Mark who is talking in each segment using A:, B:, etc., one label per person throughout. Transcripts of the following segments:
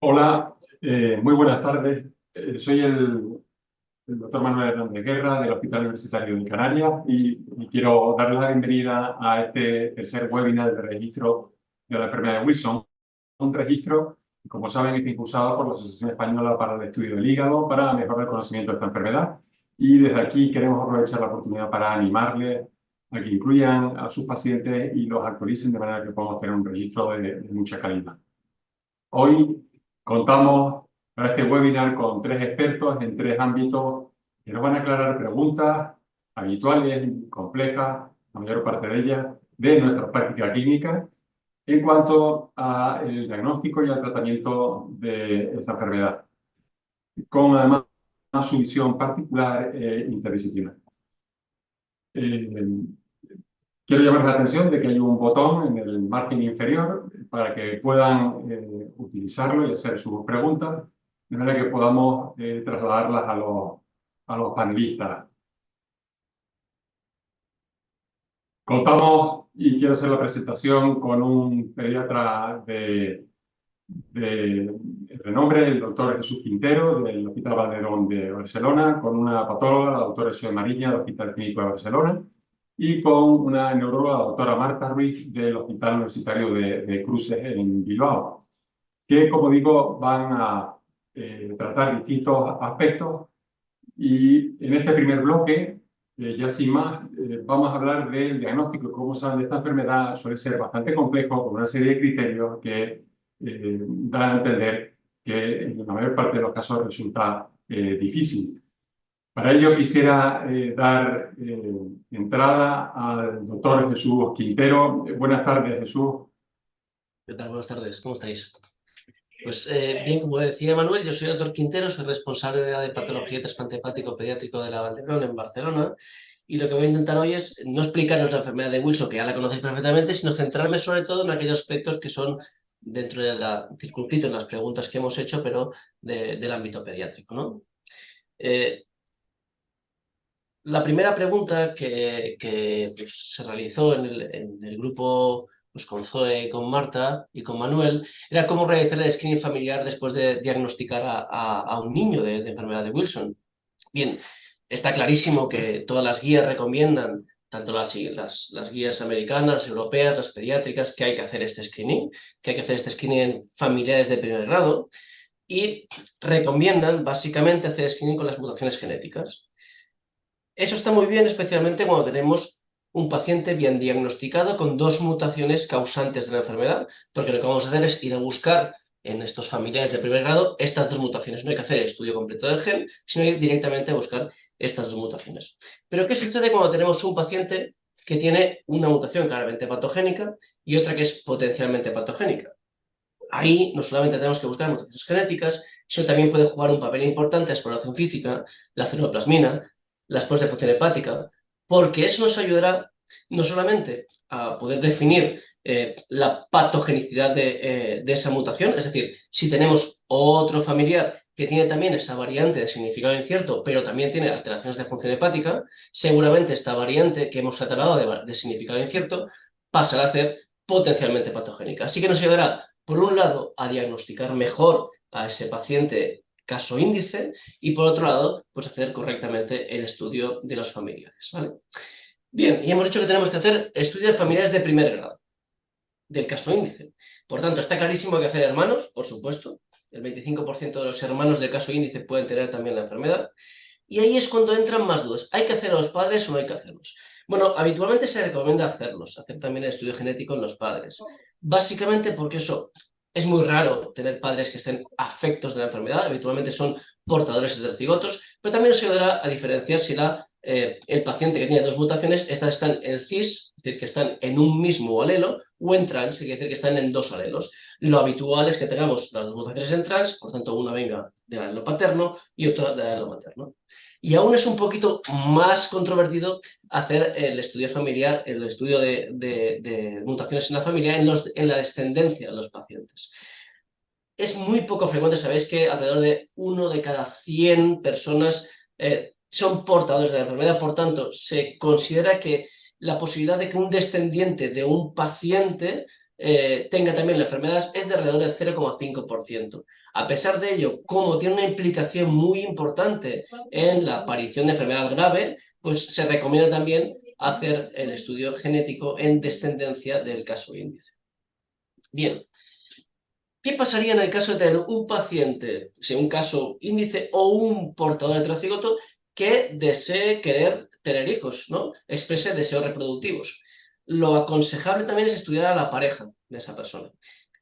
A: Hola, muy buenas tardes. Soy el doctor Manuel Hernández Guerra del Hospital Universitario de Canarias y quiero darles la bienvenida a este tercer webinar de registro de la enfermedad de Wilson. Un registro que, como saben, está impulsado por la Asociación Española para el Estudio del Hígado para mejorar el conocimiento de esta enfermedad. Y desde aquí queremos aprovechar la oportunidad para animarles a que incluyan a sus pacientes y los actualicen de manera que podamos tener un registro de mucha calidad. Hoy contamos para este webinar con tres expertos en tres ámbitos que nos van a aclarar preguntas habituales, complejas, la mayor parte de ellas, de nuestra práctica clínica en cuanto al diagnóstico y al tratamiento de esta enfermedad, con además su visión particular interdisciplinar. Quiero llamar la atención de que hay un botón en el margen inferior para que puedan utilizarlo y hacer sus preguntas, de manera que podamos trasladarlas a los panelistas. Contamos, y quiero hacer la presentación, con un pediatra de renombre, el doctor Jesús Quintero, del Hospital Valderón de Barcelona, con una patóloga, la doctora Isabel Mariña, del Hospital Clínico de Barcelona, y con una neuróloga, la doctora Marta Ruiz, del Hospital Universitario de Cruces en Bilbao, que, como digo, van a tratar distintos aspectos. Y en este primer bloque, ya sin más, vamos a hablar del diagnóstico. Como saben, de esta enfermedad suele ser bastante complejo, con una serie de criterios que dan a entender que en la mayor parte de los casos resulta difícil. Para ello quisiera dar entrada al doctor Jesús Quintero. Buenas tardes, Jesús.
B: ¿Qué tal? Buenas tardes, ¿cómo estáis? Pues bien, como decía Manuel, yo soy el doctor Quintero, soy responsable de la de patología y trasplante hepático pediátrico de la Valderón en Barcelona, y lo que voy a intentar hoy es no explicaros la enfermedad de Wilson, que ya la conocéis perfectamente, sino centrarme sobre todo en aquellos aspectos que son dentro de la circunscrito en las preguntas que hemos hecho, pero del ámbito pediátrico, ¿no? La primera pregunta que pues, se realizó en el grupo pues, con Zoe, con Marta y con Manuel era cómo realizar el screening familiar después de diagnosticar a un niño de enfermedad de Wilson. Bien, está clarísimo que todas las guías recomiendan, tanto las guías americanas, europeas, las pediátricas, que hay que hacer este screening, que hay que hacer este screening en familiares de primer grado, y recomiendan básicamente hacer screening con las mutaciones genéticas. Eso está muy bien, especialmente cuando tenemos un paciente bien diagnosticado con dos mutaciones causantes de la enfermedad, porque lo que vamos a hacer es ir a buscar en estos familiares de primer grado estas dos mutaciones. No hay que hacer el estudio completo del gen, sino ir directamente a buscar estas dos mutaciones. Pero ¿qué sucede cuando tenemos un paciente que tiene una mutación claramente patogénica y otra que es potencialmente patogénica? Ahí no solamente tenemos que buscar mutaciones genéticas, sino también puede jugar un papel importante la exploración física, la ceruloplasmina, las pruebas de función hepática, porque eso nos ayudará no solamente a poder definir la patogenicidad de esa mutación, es decir, si tenemos otro familiar que tiene también esa variante de significado incierto, pero también tiene alteraciones de función hepática, seguramente esta variante que hemos tratado de significado incierto pasará a ser potencialmente patogénica. Así que nos ayudará, por un lado, a diagnosticar mejor a ese paciente caso índice, y por otro lado, pues hacer correctamente el estudio de los familiares, ¿vale? Bien, y hemos dicho que tenemos que hacer estudios familiares de primer grado, del caso índice. Por tanto, está clarísimo que hay que hacer hermanos, por supuesto. El 25% de los hermanos del caso índice pueden tener también la enfermedad. Y ahí es cuando entran más dudas. ¿Hay que hacer a los padres o no hay que hacerlos? Bueno, habitualmente se recomienda hacerlos, hacer también el estudio genético en los padres. Básicamente porque eso es muy raro tener padres que estén afectos de la enfermedad, habitualmente son portadores heterocigotos, pero también nos ayudará a diferenciar si el paciente que tiene dos mutaciones están en cis, es decir, que están en un mismo alelo, o en trans, que quiere decir que están en dos alelos. Lo habitual es que tengamos las dos mutaciones en trans, por tanto, una venga del alelo paterno y otra del alelo materno. Y aún es un poquito más controvertido hacer el estudio familiar, el estudio de mutaciones en la familia, en la descendencia de los pacientes. Es muy poco frecuente, sabéis que alrededor de 1 de cada 100 personas son portadores de la enfermedad, por tanto, se considera que la posibilidad de que un descendiente de un paciente tenga también la enfermedad es de alrededor del 0,5%. A pesar de ello, como tiene una implicación muy importante en la aparición de enfermedad grave, pues se recomienda también hacer el estudio genético en descendencia del caso índice. Bien, ¿qué pasaría en el caso de tener un paciente, sea un caso índice o un portador de heterocigoto, que desee querer tener hijos, ¿no? Exprese deseos reproductivos? Lo aconsejable también es estudiar a la pareja de esa persona.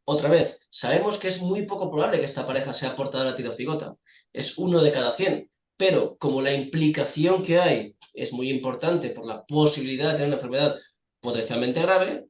B: Otra vez, sabemos que es muy poco probable que esta pareja sea portadora de heterocigota. Es 1 de cada 100. Pero como la implicación que hay es muy importante por la posibilidad de tener una enfermedad potencialmente grave,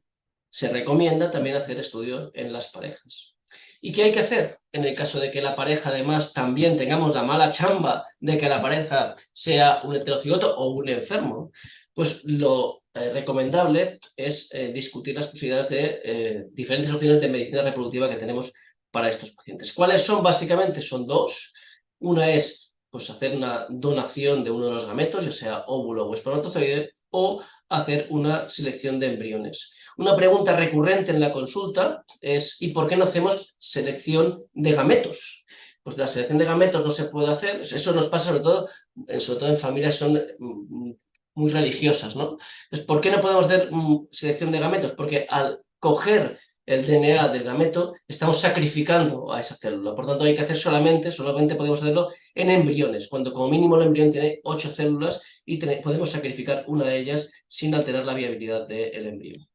B: se recomienda también hacer estudios en las parejas. ¿Y qué hay que hacer? En el caso de que la pareja, además, también tengamos la mala chamba de que la pareja sea un heterocigoto o un enfermo, pues lo recomendable es discutir las posibilidades de diferentes opciones de medicina reproductiva que tenemos para estos pacientes. ¿Cuáles son? Básicamente son 2. Una es pues, hacer una donación de uno de los gametos, ya sea óvulo o espermatozoide, o hacer una selección de embriones. Una pregunta recurrente en la consulta es ¿y por qué no hacemos selección de gametos? Pues la selección de gametos no se puede hacer, eso nos pasa sobre todo en familias son muy religiosas, ¿no? Entonces, ¿por qué no podemos hacer selección de gametos? Porque al coger el DNA del gameto estamos sacrificando a esa célula, por tanto hay que hacer solamente podemos hacerlo en embriones, cuando como mínimo el embrión tiene 8 células y podemos sacrificar una de ellas sin alterar la viabilidad del embrión.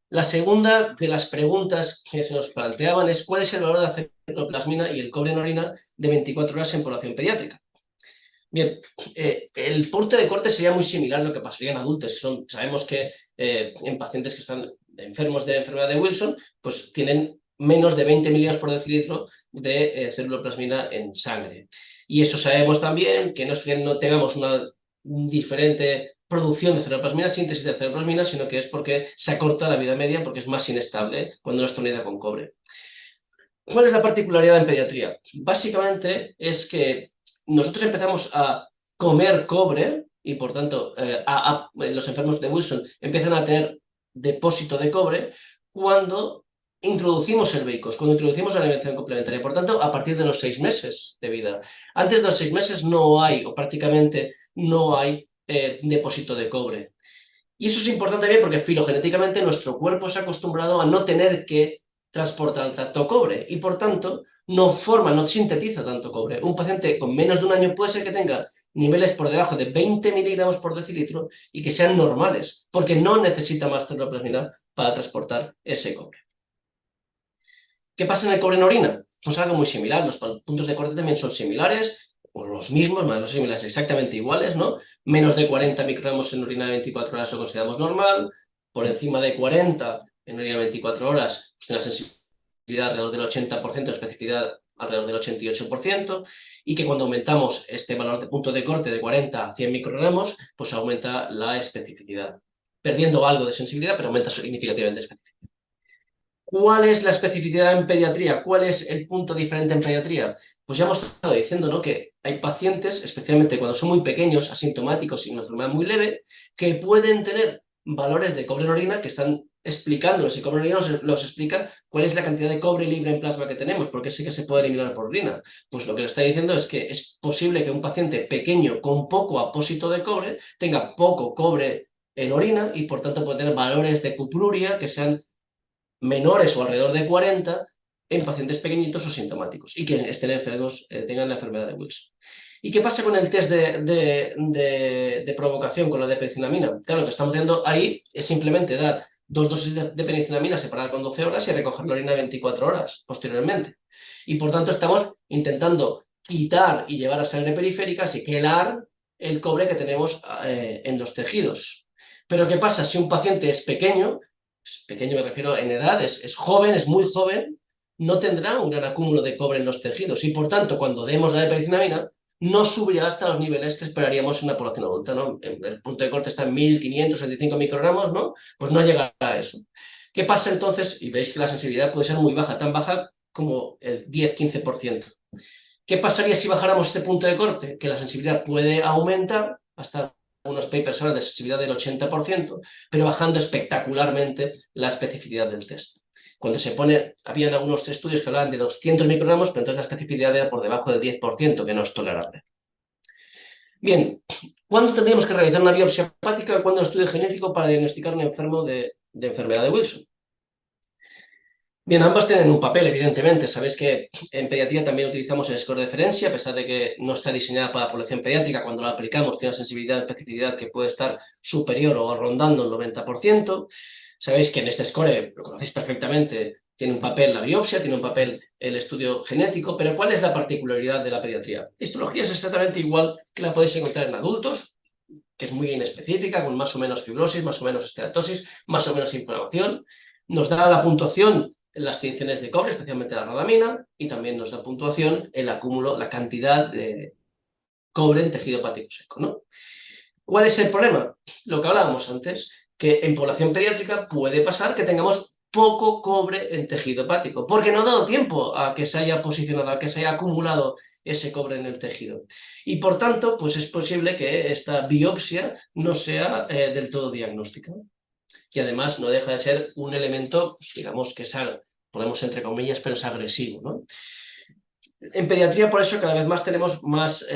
B: La segunda de las preguntas que se nos planteaban es ¿cuál es el valor de la ceruloplasmina y el cobre en orina de 24 horas en población pediátrica? Bien, el punto de corte sería muy similar a lo que pasaría en adultos, sabemos que en pacientes que están enfermos de enfermedad de Wilson, pues tienen menos de 20 miligramos por decilitro de ceruloplasmina en sangre. Y eso sabemos también, que no es que no tengamos una diferente producción de ceruloplasmina, síntesis de ceruloplasmina, sino que es porque se acorta la vida media porque es más inestable cuando no está unida con cobre. ¿Cuál es la particularidad en pediatría? Básicamente es que nosotros empezamos a comer cobre y por tanto los enfermos de Wilson empiezan a tener depósito de cobre cuando introducimos el veicos, cuando introducimos la alimentación complementaria, por tanto a partir de los 6 meses de vida. Antes de los 6 meses no hay o prácticamente no hay depósito de cobre. Y eso es importante también porque filogenéticamente nuestro cuerpo se ha acostumbrado a no tener que transportar tanto cobre y por tanto no sintetiza tanto cobre. Un paciente con menos de 1 año puede ser que tenga niveles por debajo de 20 miligramos por decilitro y que sean normales, porque no necesita más ceruloplasmina para transportar ese cobre. ¿Qué pasa en el cobre en orina? Pues algo muy similar, los puntos de corte también son similares, o los mismos, más no similares, exactamente iguales, ¿no? Menos de 40 microgramos en orina de 24 horas lo consideramos normal, por encima de 40 en orina de 24 horas, pues una sensibilidad alrededor del 80%, especificidad alrededor del 88%, y que cuando aumentamos este valor de punto de corte de 40 a 100 microgramos, pues aumenta la especificidad, perdiendo algo de sensibilidad, pero aumenta significativamente la especificidad. ¿Cuál es la especificidad en pediatría? ¿Cuál es el punto diferente en pediatría? Pues ya hemos estado diciendo, ¿no?, que hay pacientes, especialmente cuando son muy pequeños, asintomáticos y una enfermedad muy leve, que pueden tener valores de cobre en orina que están explicándolos, y cobre en orina los explica cuál es la cantidad de cobre libre en plasma que tenemos, porque sí que se puede eliminar por orina. Pues lo que nos está diciendo es que es posible que un paciente pequeño con poco apósito de cobre tenga poco cobre en orina y por tanto puede tener valores de cupruria que sean menores o alrededor de 40 en pacientes pequeñitos o sintomáticos y que estén enfermos, tengan la enfermedad de Wilson. ¿Y qué pasa con el test de provocación con la de penicillamina? Claro, lo que estamos haciendo ahí es simplemente dar 2 dosis de penicillamina separadas con 12 horas y recoger la orina 24 horas posteriormente. Y por tanto estamos intentando quitar y llevar a sangre periférica, así quelar el cobre que tenemos en los tejidos. Pero ¿qué pasa si un paciente es pequeño? Pequeño me refiero en edad, es joven, es muy joven, no tendrá un gran acúmulo de cobre en los tejidos y por tanto cuando demos la de penicillamina no subirá hasta los niveles que esperaríamos en una población adulta, ¿no? El punto de corte está en 1565 microgramos, ¿no? Pues no llegará a eso. ¿Qué pasa entonces? Y veis que la sensibilidad puede ser muy baja, tan baja como el 10-15%. ¿Qué pasaría si bajáramos este punto de corte? Que la sensibilidad puede aumentar hasta algunos papers hablan de sensibilidad del 80%, pero bajando espectacularmente la especificidad del test. Cuando se pone, habían algunos estudios que hablaban de 200 microgramos, pero entonces la especificidad era por debajo del 10%, que no es tolerable. Bien, ¿cuándo tendríamos que realizar una biopsia hepática o cuándo un estudio genético para diagnosticar un enfermo de enfermedad de Wilson? Bien, ambas tienen un papel, evidentemente. Sabéis que en pediatría también utilizamos el score de referencia, a pesar de que no está diseñada para la población pediátrica. Cuando la aplicamos tiene una sensibilidad y especificidad que puede estar superior o rondando el 90%. Sabéis que en este score, lo conocéis perfectamente, tiene un papel la biopsia, tiene un papel el estudio genético, pero ¿cuál es la particularidad de la pediatría? La histología es exactamente igual que la podéis encontrar en adultos, que es muy inespecífica, con más o menos fibrosis, más o menos esteatosis, más o menos inflamación. Nos da la puntuación en las tinciones de cobre, especialmente la rodamina, y también nos da puntuación el acúmulo, la cantidad de cobre en tejido hepático seco, ¿no? ¿Cuál es el problema? Lo que hablábamos antes, que en población pediátrica puede pasar que tengamos poco cobre en tejido hepático, porque no ha dado tiempo a que se haya posicionado, a que se haya acumulado ese cobre en el tejido. Y por tanto, pues es posible que esta biopsia no sea del todo diagnóstica. Y además no deja de ser un elemento, pues, digamos, que es, ponemos entre comillas, pero es agresivo, ¿no? En pediatría, por eso, cada vez más tenemos más,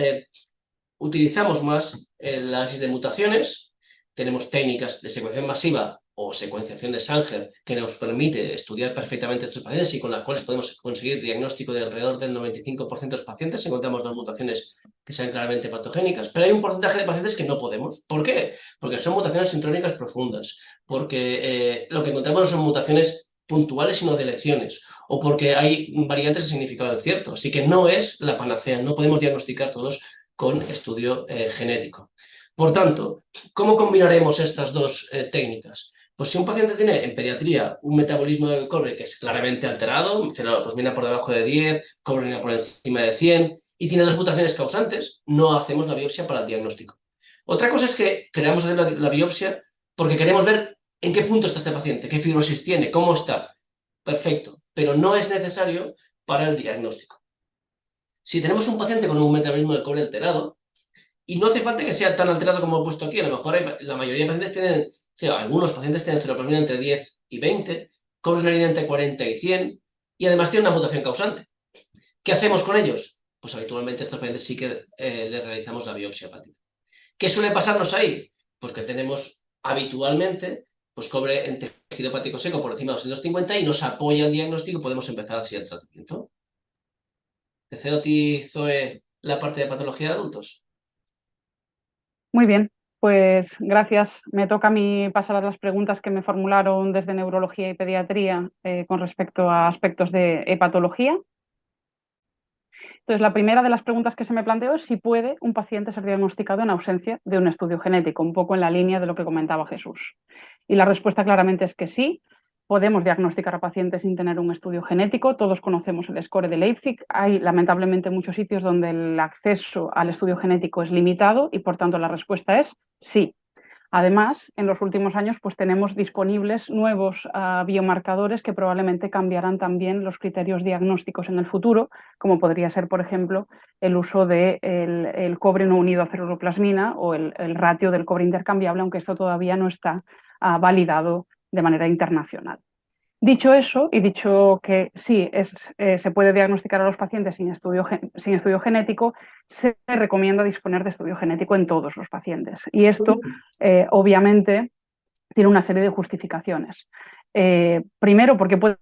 B: utilizamos más el análisis de mutaciones, tenemos técnicas de secuenciación masiva o secuenciación de Sanger que nos permite estudiar perfectamente estos pacientes y con las cuales podemos conseguir diagnóstico de alrededor del 95% de los pacientes. Encontramos dos mutaciones que sean claramente patogénicas, pero hay un porcentaje de pacientes que no podemos. ¿Por qué? Porque son mutaciones sintrónicas profundas, porque lo que encontramos no son mutaciones puntuales, sino de lecciones, o porque hay variantes de significado incierto. Así que no es la panacea, no podemos diagnosticar todos con estudio genético. Por tanto, ¿cómo combinaremos estas dos técnicas? Pues si un paciente tiene en pediatría un metabolismo de cobre que es claramente alterado, ferroplasmina por debajo de 10, cobre por encima de 100, y tiene dos mutaciones causantes, no hacemos la biopsia para el diagnóstico. Otra cosa es que queremos hacer la biopsia porque queremos ver en qué punto está este paciente, qué fibrosis tiene, cómo está. Perfecto, pero no es necesario para el diagnóstico. Si tenemos un paciente con un metabolismo de cobre alterado, y no hace falta que sea tan alterado como he puesto aquí, a lo mejor la mayoría de pacientes tienen, algunos pacientes tienen ferroplasmina entre 10 y 20, cobre en orina entre 40 y 100, y además tienen una mutación causante. ¿Qué hacemos con ellos? Pues habitualmente a estos pacientes sí que les realizamos la biopsia hepática. ¿Qué suele pasarnos ahí? Pues que tenemos habitualmente pues cobre en tejido hepático seco por encima de 250 y nos apoya el diagnóstico y podemos empezar así el tratamiento. Te cedo a ti, Zoe, la parte de patología de adultos.
C: Muy bien, pues gracias. Me toca a mí pasar a las preguntas que me formularon desde neurología y pediatría con respecto a aspectos de hepatología. Entonces, la primera de las preguntas que se me planteó es si puede un paciente ser diagnosticado en ausencia de un estudio genético, un poco en la línea de lo que comentaba Jesús. Y la respuesta claramente es que sí. Podemos diagnosticar a pacientes sin tener un estudio genético. Todos conocemos el score de Leipzig. Hay lamentablemente muchos sitios donde el acceso al estudio genético es limitado y por tanto la respuesta es sí. Además, en los últimos años pues tenemos disponibles nuevos biomarcadores que probablemente cambiarán también los criterios diagnósticos en el futuro, como podría ser, por ejemplo, el uso del el cobre no unido a ceruloplasmina o el ratio del cobre intercambiable, aunque esto todavía no está validado de manera internacional. Dicho eso, y dicho que sí, se puede diagnosticar a los pacientes sin estudio genético, se recomienda disponer de estudio genético en todos los pacientes. Y esto, obviamente, tiene una serie de justificaciones. Primero, porque pueden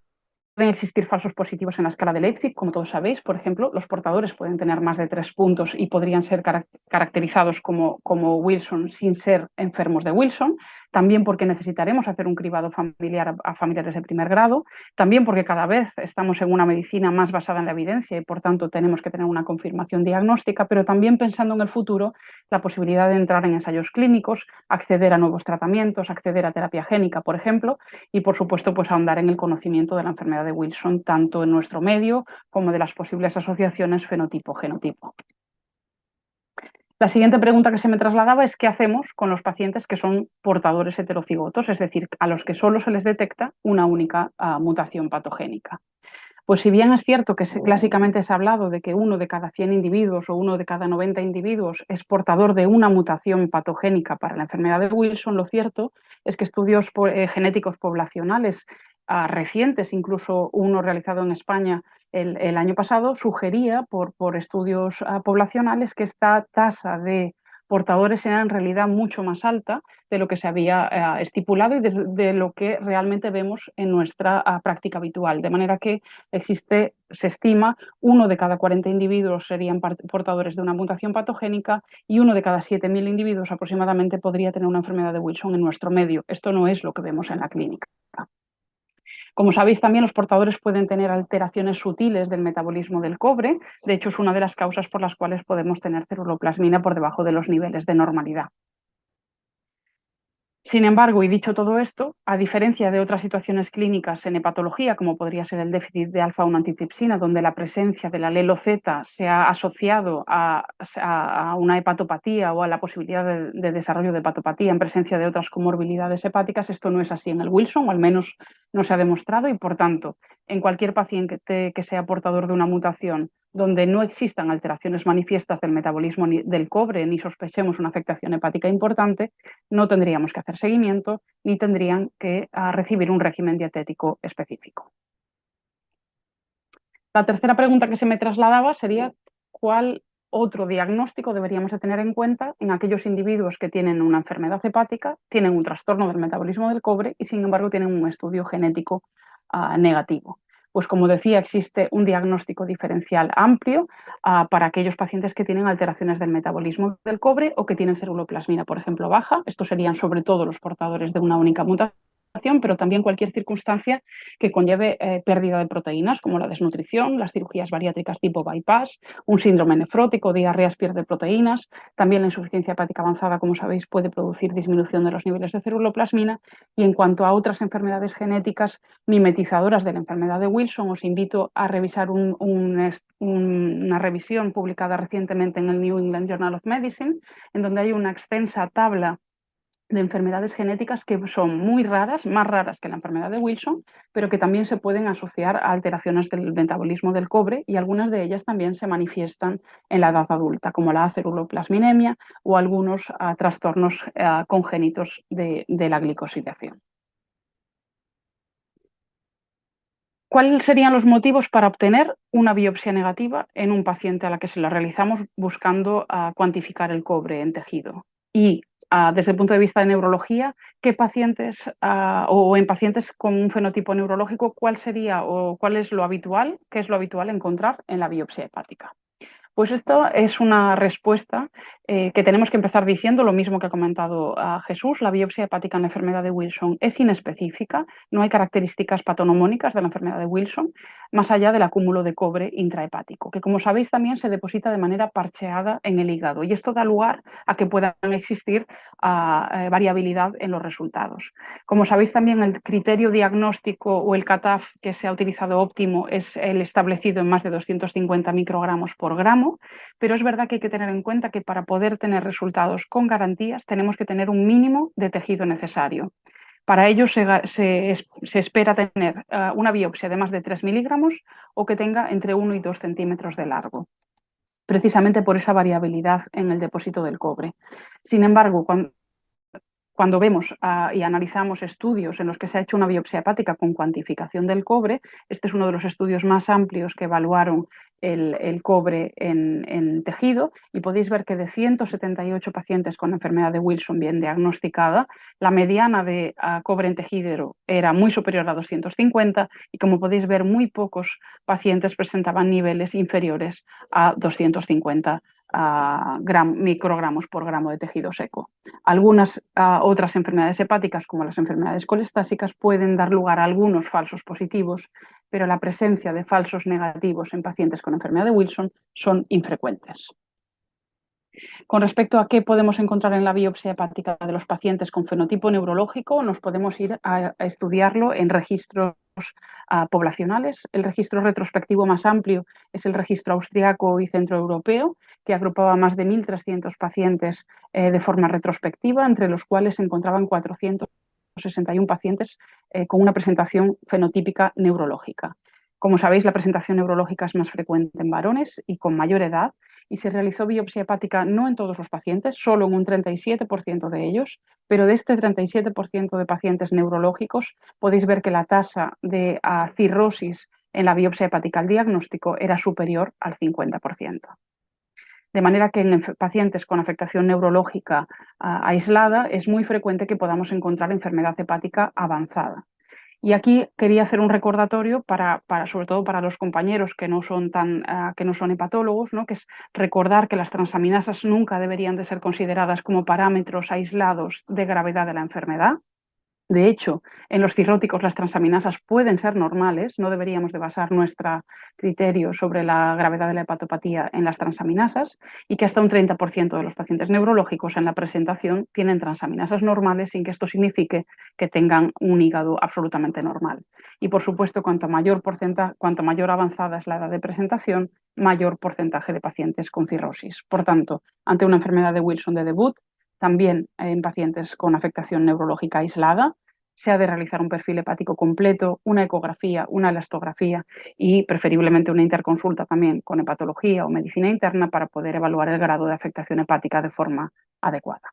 C: existir falsos positivos en la escala de Leipzig, como todos sabéis. Por ejemplo, los portadores pueden tener más de 3 puntos y podrían ser caracterizados como Wilson sin ser enfermos de Wilson. También porque necesitaremos hacer un cribado familiar a familiares de primer grado. También porque cada vez estamos en una medicina más basada en la evidencia y por tanto tenemos que tener una confirmación diagnóstica, pero también pensando en el futuro, la posibilidad de entrar en ensayos clínicos, acceder a nuevos tratamientos, acceder a terapia génica, por ejemplo, y por supuesto pues ahondar en el conocimiento de la enfermedad de Wilson, tanto en nuestro medio como de las posibles asociaciones fenotipo-genotipo. La siguiente pregunta que se me trasladaba es qué hacemos con los pacientes que son portadores heterocigotos, es decir, a los que solo se les detecta una única mutación patogénica. Pues si bien es cierto que clásicamente se ha hablado de que 1 de cada 100 individuos o 1 de cada 90 individuos es portador de una mutación patogénica para la enfermedad de Wilson, lo cierto es que estudios genéticos poblacionales recientes, incluso uno realizado en España el año pasado, sugería por estudios poblacionales que esta tasa de portadores era en realidad mucho más alta de lo que se había estipulado y de lo que realmente vemos en nuestra práctica habitual. De manera que se estima 1 de cada 40 individuos serían portadores de una mutación patogénica y 1 de cada 7.000 individuos aproximadamente podría tener una enfermedad de Wilson en nuestro medio. Esto no es lo que vemos en la clínica. Como sabéis, también los portadores pueden tener alteraciones sutiles del metabolismo del cobre. De hecho, es una de las causas por las cuales podemos tener ceruloplasmina por debajo de los niveles de normalidad. Sin embargo, y dicho todo esto, a diferencia de otras situaciones clínicas en hepatología, como podría ser el déficit de alfa-1 antitripsina, donde la presencia del alelo Z se ha asociado a una hepatopatía o a la posibilidad de desarrollo de hepatopatía en presencia de otras comorbilidades hepáticas, esto no es así en el Wilson, o al menos no se ha demostrado, y por tanto, en cualquier paciente que sea portador de una mutación donde no existan alteraciones manifiestas del metabolismo del cobre ni sospechemos una afectación hepática importante, no tendríamos que hacer seguimiento ni tendrían que recibir un régimen dietético específico. La tercera pregunta que se me trasladaba sería ¿cuál otro diagnóstico deberíamos de tener en cuenta en aquellos individuos que tienen una enfermedad hepática, tienen un trastorno del metabolismo del cobre y sin embargo tienen un estudio genético negativo? Pues como decía, existe un diagnóstico diferencial amplio para aquellos pacientes que tienen alteraciones del metabolismo del cobre o que tienen ceruloplasmina, por ejemplo, baja. Estos serían sobre todo los portadores de una única mutación, pero también cualquier circunstancia que conlleve pérdida de proteínas, como la desnutrición, las cirugías bariátricas tipo bypass, un síndrome nefrótico, diarreas, pierde proteínas. También la insuficiencia hepática avanzada, como sabéis, puede producir disminución de los niveles de ceruloplasmina. Y en cuanto a otras enfermedades genéticas mimetizadoras de la enfermedad de Wilson, os invito a revisar una revisión publicada recientemente en el New England Journal of Medicine, en donde hay una extensa tabla de enfermedades genéticas que son muy raras, más raras que la enfermedad de Wilson, pero que también se pueden asociar a alteraciones del metabolismo del cobre y algunas de ellas también se manifiestan en la edad adulta, como la ceruloplasminemia o algunos trastornos congénitos de la glicosilación. ¿Cuáles serían los motivos para obtener una biopsia negativa en un paciente a la que se la realizamos buscando cuantificar el cobre en tejido? Y desde el punto de vista de neurología, ¿qué pacientes o en pacientes con un fenotipo neurológico, cuál sería o cuál es lo habitual, qué es lo habitual encontrar en la biopsia hepática? Pues esto es una respuesta que tenemos que empezar diciendo lo mismo que ha comentado Jesús. La biopsia hepática en la enfermedad de Wilson es inespecífica, no hay características patonomónicas de la enfermedad de Wilson, más allá del acúmulo de cobre intrahepático, que como sabéis también se deposita de manera parcheada en el hígado y esto da lugar a que puedan existir variabilidad en los resultados. Como sabéis también el criterio diagnóstico o el CATAF que se ha utilizado óptimo es el establecido en más de 250 microgramos por gramo, pero es verdad que hay que tener en cuenta que para poder tener resultados con garantías tenemos que tener un mínimo de tejido necesario. Para ello se espera tener una biopsia de más de 3 miligramos o que tenga entre 1 y 2 centímetros de largo, precisamente por esa variabilidad en el depósito del cobre. Sin embargo, cuando vemos y analizamos estudios en los que se ha hecho una biopsia hepática con cuantificación del cobre, este es uno de los estudios más amplios que evaluaron el cobre en tejido y podéis ver que de 178 pacientes con enfermedad de Wilson bien diagnosticada, la mediana de cobre en tejido era muy superior a 250 y como podéis ver muy pocos pacientes presentaban niveles inferiores a 250 microgramos por gramo de tejido seco. Algunas otras enfermedades hepáticas, como las enfermedades colestásicas, pueden dar lugar a algunos falsos positivos, pero la presencia de falsos negativos en pacientes con enfermedad de Wilson son infrecuentes. Con respecto a qué podemos encontrar en la biopsia hepática de los pacientes con fenotipo neurológico, nos podemos ir a estudiarlo en registros poblacionales. El registro retrospectivo más amplio es el registro austriaco y centroeuropeo, que agrupaba más de 1.300 pacientes de forma retrospectiva, entre los cuales se encontraban 461 pacientes con una presentación fenotípica neurológica. Como sabéis, la presentación neurológica es más frecuente en varones y con mayor edad, y se realizó biopsia hepática no en todos los pacientes, solo en un 37% de ellos, pero de este 37% de pacientes neurológicos podéis ver que la tasa de cirrosis en la biopsia hepática al diagnóstico era superior al 50%. De manera que en pacientes con afectación neurológica aislada es muy frecuente que podamos encontrar enfermedad hepática avanzada. Y aquí quería hacer un recordatorio sobre todo para los compañeros que no son hepatólogos, ¿no? Que es recordar que las transaminasas nunca deberían de ser consideradas como parámetros aislados de gravedad de la enfermedad. De hecho, en los cirróticos las transaminasas pueden ser normales, no deberíamos de basar nuestro criterio sobre la gravedad de la hepatopatía en las transaminasas, y que hasta un 30% de los pacientes neurológicos en la presentación tienen transaminasas normales sin que esto signifique que tengan un hígado absolutamente normal. Y por supuesto, cuanto mayor avanzada es la edad de presentación, mayor porcentaje de pacientes con cirrosis. Por tanto, ante una enfermedad de Wilson de debut, también en pacientes con afectación neurológica aislada, se ha de realizar un perfil hepático completo, una ecografía, una elastografía y preferiblemente una interconsulta también con hepatología o medicina interna para poder evaluar el grado de afectación hepática de forma adecuada.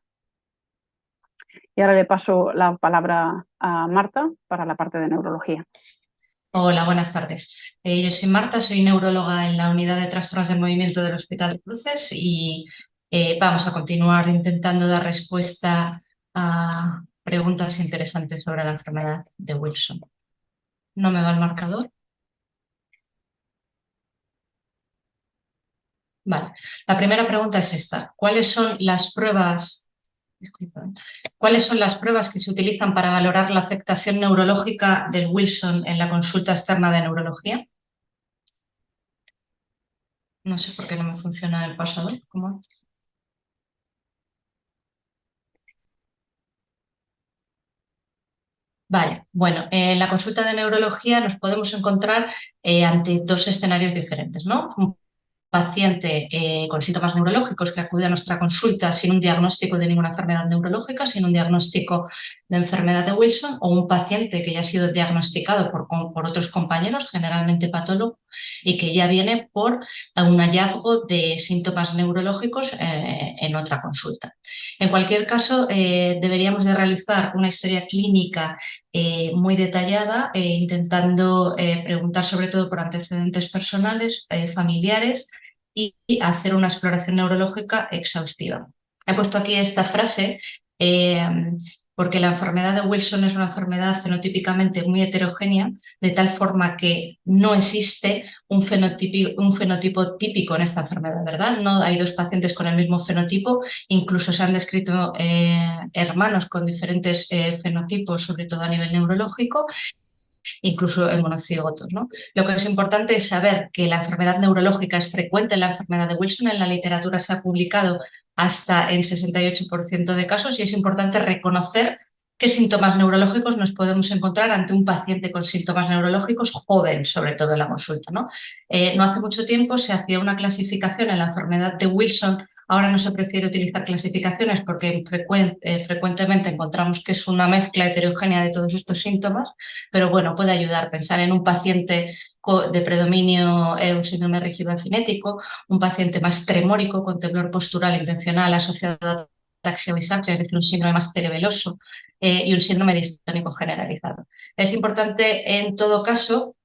C: Y ahora le paso la palabra a Marta para la parte de neurología.
D: Hola, buenas tardes. Yo soy Marta, soy neuróloga en la unidad de trastornos del movimiento del Hospital de Cruces y vamos a continuar intentando dar respuesta a preguntas interesantes sobre la enfermedad de Wilson. ¿No me va el marcador? Vale. La primera pregunta es esta. ¿Cuáles son las pruebas que se utilizan para valorar la afectación neurológica del Wilson en la consulta externa de neurología? No sé por qué no me funciona el pasador. ¿Cómo? Vale, bueno, en la consulta de neurología nos podemos encontrar ante dos escenarios diferentes, ¿no? Un paciente con síntomas neurológicos que acude a nuestra consulta sin un diagnóstico de ninguna enfermedad neurológica, sin un diagnóstico de enfermedad de Wilson, o un paciente que ya ha sido diagnosticado por otros compañeros, generalmente patólogos, y que ya viene por un hallazgo de síntomas neurológicos en otra consulta. En cualquier caso, deberíamos de realizar una historia clínica muy detallada, intentando preguntar sobre todo por antecedentes personales, familiares, y hacer una exploración neurológica exhaustiva. He puesto aquí esta frase porque la enfermedad de Wilson es una enfermedad fenotípicamente muy heterogénea, de tal forma que no existe un fenotipo típico en esta enfermedad, ¿verdad? No hay dos pacientes con el mismo fenotipo, incluso se han descrito hermanos con diferentes fenotipos, sobre todo a nivel neurológico, incluso en monocigotos, ¿no? Lo que es importante es saber que la enfermedad neurológica es frecuente en la enfermedad de Wilson. En la literatura se ha publicado hasta en 68% de casos, y es importante reconocer qué síntomas neurológicos nos podemos encontrar ante un paciente con síntomas neurológicos joven, sobre todo en la consulta, ¿no? No hace mucho tiempo se hacía una clasificación en la enfermedad de Wilson. Ahora no se prefiere utilizar clasificaciones porque frecuentemente encontramos que es una mezcla heterogénea de todos estos síntomas, pero bueno, puede ayudar a pensar en un paciente de predominio, un síndrome rígido-acinético, un paciente más tremórico con temblor postural intencional asociado a ataxia disartria, es decir, un síndrome más cerebeloso, y un síndrome distónico generalizado. Es importante en todo caso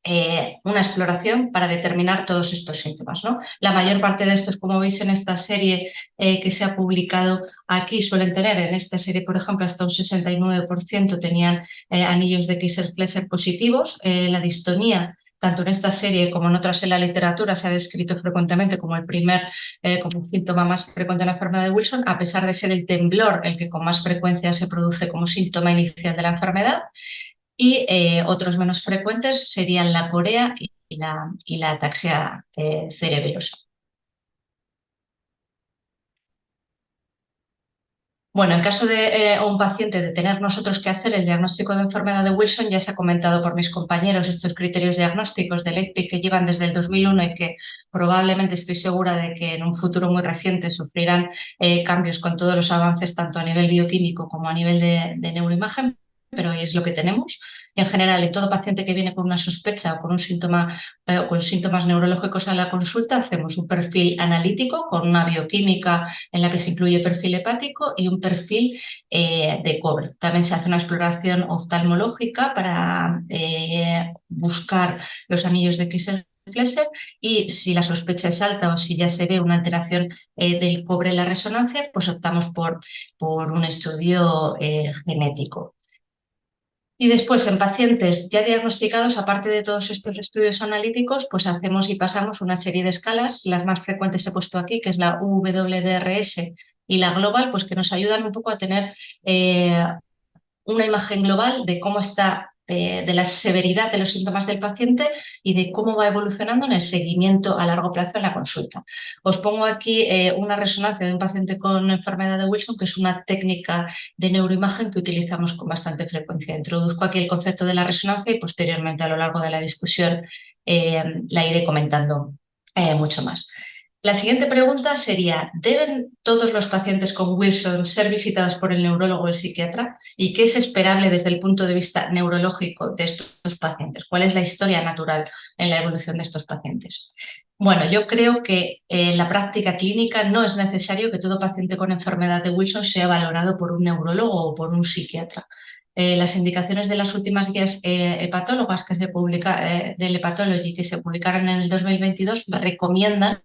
D: una exploración para determinar todos estos síntomas, ¿no? La mayor parte de estos, como veis en esta serie que se ha publicado aquí, suelen tener en esta serie, por ejemplo, hasta un 69% tenían anillos de Kaiser-Fleischer positivos. La distonía, tanto en esta serie como en otras en la literatura, se ha descrito frecuentemente como como un síntoma más frecuente en la enfermedad de Wilson, a pesar de ser el temblor el que con más frecuencia se produce como síntoma inicial de la enfermedad. Y otros menos frecuentes serían la corea y la ataxia cerebelosa. Bueno, en caso de un paciente de tener nosotros que hacer el diagnóstico de enfermedad de Wilson, ya se ha comentado por mis compañeros estos criterios diagnósticos del EICPIC que llevan desde el 2001 y que probablemente estoy segura de que en un futuro muy reciente sufrirán cambios con todos los avances tanto a nivel bioquímico como a nivel de neuroimagen, pero es lo que tenemos. En general, en todo paciente que viene con una sospecha o con un síntoma o con síntomas neurológicos a la consulta, hacemos un perfil analítico con una bioquímica en la que se incluye perfil hepático y un perfil de cobre. También se hace una exploración oftalmológica para buscar los anillos de Kissel-Fleischer, y si la sospecha es alta o si ya se ve una alteración del cobre en la resonancia, pues optamos por un estudio genético. Y después, en pacientes ya diagnosticados, aparte de todos estos estudios analíticos, pues hacemos y pasamos una serie de escalas. Las más frecuentes he puesto aquí, que es la UWDRS y la Global, pues que nos ayudan un poco a tener una imagen global de cómo está, de la severidad de los síntomas del paciente y de cómo va evolucionando en el seguimiento a largo plazo en la consulta. Os pongo aquí una resonancia de un paciente con enfermedad de Wilson, que es una técnica de neuroimagen que utilizamos con bastante frecuencia. Introduzco aquí el concepto de la resonancia y posteriormente, a lo largo de la discusión, la iré comentando mucho más. La siguiente pregunta sería, ¿deben todos los pacientes con Wilson ser visitados por el neurólogo o el psiquiatra? ¿Y qué es esperable desde el punto de vista neurológico de estos pacientes? ¿Cuál es la historia natural en la evolución de estos pacientes? Bueno, yo creo que en la práctica clínica no es necesario que todo paciente con enfermedad de Wilson sea valorado por un neurólogo o por un psiquiatra. Las indicaciones de las últimas guías hepatólogas que se del Hepatology, que se publicaron en el 2022, recomiendan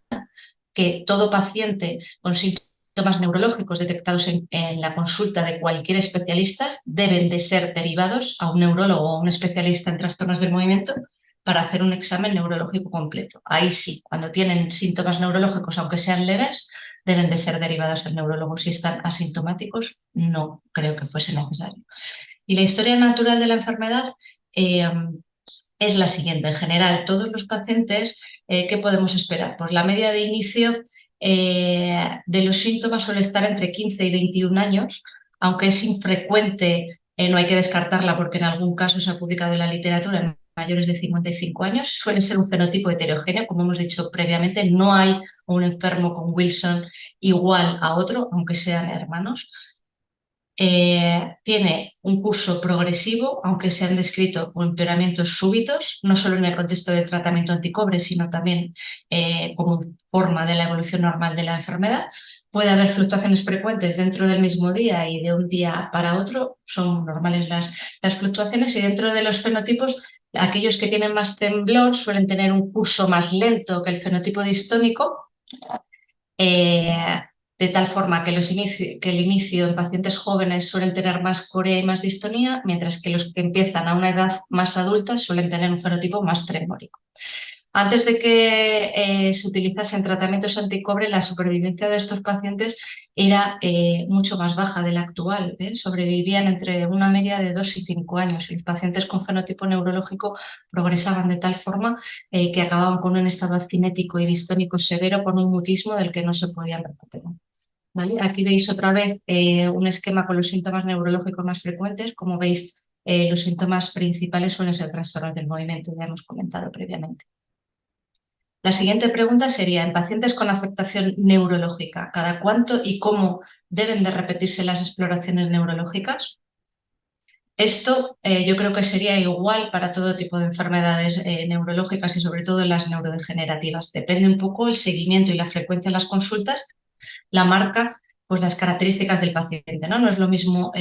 D: que todo paciente con síntomas neurológicos detectados en la consulta de cualquier especialista deben de ser derivados a un neurólogo o un especialista en trastornos del movimiento para hacer un examen neurológico completo. Ahí sí, cuando tienen síntomas neurológicos, aunque sean leves, deben de ser derivados al neurólogo. Si están asintomáticos, no creo que fuese necesario. Y la historia natural de la enfermedad es la siguiente. En general, todos los pacientes, ¿qué podemos esperar? Pues la media de inicio de los síntomas suele estar entre 15 y 21 años, aunque es infrecuente, no hay que descartarla porque en algún caso se ha publicado en la literatura en mayores de 55 años, suele ser un fenotipo heterogéneo, como hemos dicho previamente, no hay un enfermo con Wilson igual a otro, aunque sean hermanos. Tiene un curso progresivo, aunque se han descrito empeoramientos súbitos, no solo en el contexto del tratamiento anticobre, sino también como forma de la evolución normal de la enfermedad. Puede haber fluctuaciones frecuentes dentro del mismo día y de un día para otro, son normales las fluctuaciones, y dentro de los fenotipos, aquellos que tienen más temblor suelen tener un curso más lento que el fenotipo distónico, de tal forma que el inicio en pacientes jóvenes suelen tener más corea y más distonía, mientras que los que empiezan a una edad más adulta suelen tener un fenotipo más tremórico. Antes de que se utilizasen tratamientos anticobre, la supervivencia de estos pacientes era mucho más baja de la actual. Sobrevivían entre una media de 2 y 5 años. Y los pacientes con fenotipo neurológico progresaban de tal forma que acababan con un estado cinético y distónico severo, con un mutismo del que no se podían recuperar. ¿Vale? Aquí veis otra vez un esquema con los síntomas neurológicos más frecuentes. Como veis, los síntomas principales suelen ser trastornos del movimiento, ya hemos comentado previamente. La siguiente pregunta sería, en pacientes con afectación neurológica, ¿cada cuánto y cómo deben de repetirse las exploraciones neurológicas? Esto yo creo que sería igual para todo tipo de enfermedades neurológicas y sobre todo en las neurodegenerativas. Depende un poco el seguimiento y la frecuencia de las consultas, la marca, pues las características del paciente, ¿no? No es lo mismo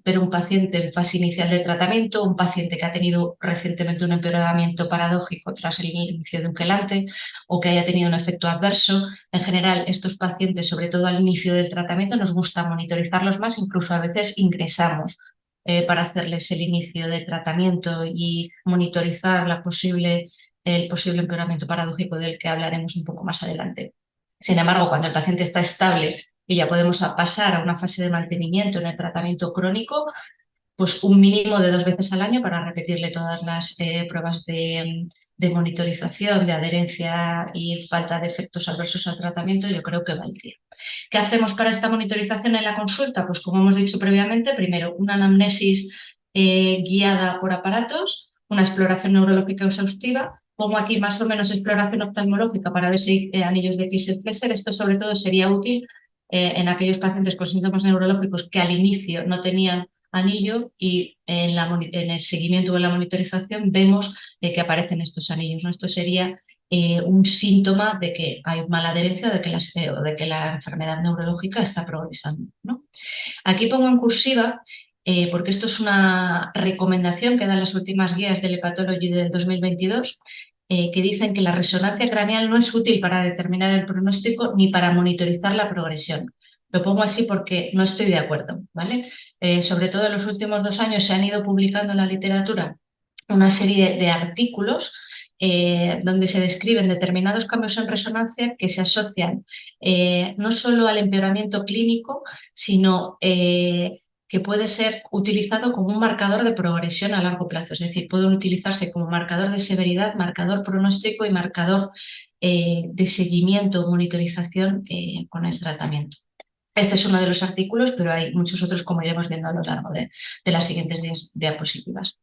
D: ver un paciente en fase inicial de tratamiento, un paciente que ha tenido recientemente un empeoramiento paradójico tras el inicio de un quelante o que haya tenido un efecto adverso. En general, estos pacientes, sobre todo al inicio del tratamiento, nos gusta monitorizarlos más, incluso a veces ingresamos para hacerles el inicio del tratamiento y monitorizar el posible empeoramiento paradójico del que hablaremos un poco más adelante. Sin embargo, cuando el paciente está estable y ya podemos pasar a una fase de mantenimiento en el tratamiento crónico, pues un mínimo de 2 veces al año para repetirle todas las pruebas de monitorización, de adherencia y falta de efectos adversos al tratamiento, yo creo que valdría. ¿Qué hacemos para esta monitorización en la consulta? Pues como hemos dicho previamente, primero una anamnesis guiada por aparatos, una exploración neurológica exhaustiva. Pongo aquí más o menos exploración oftalmológica para ver si hay anillos de Kissel-Fleischer. Esto sobre todo sería útil en aquellos pacientes con síntomas neurológicos que al inicio no tenían anillo y en el seguimiento o en la monitorización vemos que aparecen estos anillos, ¿no? Esto sería un síntoma de que hay mala adherencia o de que la enfermedad neurológica está progresando, ¿no? Aquí pongo en cursiva porque esto es una recomendación que dan las últimas guías del Hepatology del 2022, que dicen que la resonancia craneal no es útil para determinar el pronóstico ni para monitorizar la progresión. Lo pongo así porque no estoy de acuerdo, ¿vale? Sobre todo en los últimos 2 años se han ido publicando en la literatura una serie de artículos donde se describen determinados cambios en resonancia que se asocian no solo al empeoramiento clínico, sino que puede ser utilizado como un marcador de progresión a largo plazo. Es decir, pueden utilizarse como marcador de severidad, marcador pronóstico y marcador de seguimiento o monitorización con el tratamiento. Este es uno de los artículos, pero hay muchos otros, como iremos viendo a lo largo de las siguientes diapositivas.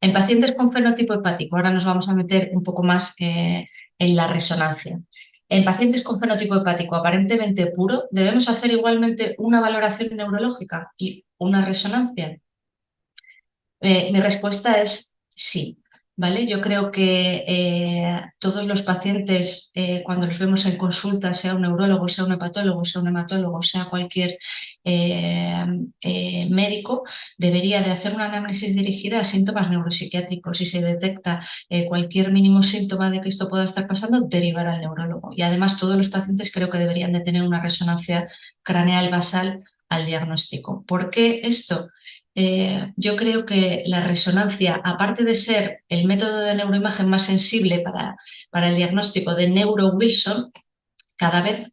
D: En pacientes con fenotipo hepático, ahora nos vamos a meter un poco más en la resonancia. En pacientes con fenotipo hepático aparentemente puro, ¿debemos hacer igualmente una valoración neurológica y una resonancia? Mi respuesta es sí, ¿vale? Yo creo que todos los pacientes, cuando los vemos en consulta, sea un neurólogo, sea un hepatólogo, sea un hematólogo, sea cualquier médico, debería de hacer una análisis dirigida a síntomas neuropsiquiátricos. Si se detecta cualquier mínimo síntoma de que esto pueda estar pasando, derivar al neurólogo. Y además todos los pacientes creo que deberían de tener una resonancia craneal basal al diagnóstico. ¿Por qué esto? Yo creo que la resonancia, aparte de ser el método de neuroimagen más sensible para el diagnóstico de Neuro-Wilson, cada vez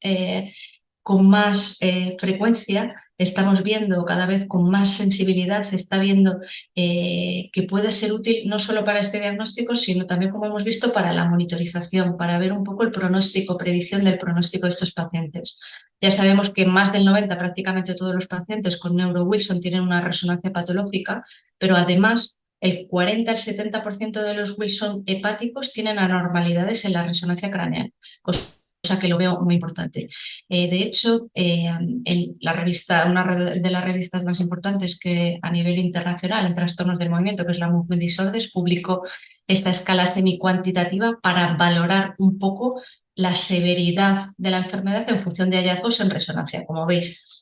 D: con más frecuencia estamos viendo, cada vez con más sensibilidad, se está viendo que puede ser útil no solo para este diagnóstico, sino también, como hemos visto, para la monitorización, para ver un poco el pronóstico, predicción del pronóstico de estos pacientes. Ya sabemos que más del 90%, prácticamente todos los pacientes con Neuro-Wilson tienen una resonancia patológica, pero además el 40 al 70% de los Wilson hepáticos tienen anormalidades en la resonancia craneal, cosa que lo veo muy importante. De hecho, una de las revistas más importantes que a nivel internacional en trastornos del movimiento, que es la Movement Disorders, publicó esta escala semicuantitativa para valorar un poco la severidad de la enfermedad en función de hallazgos en resonancia. Como veis,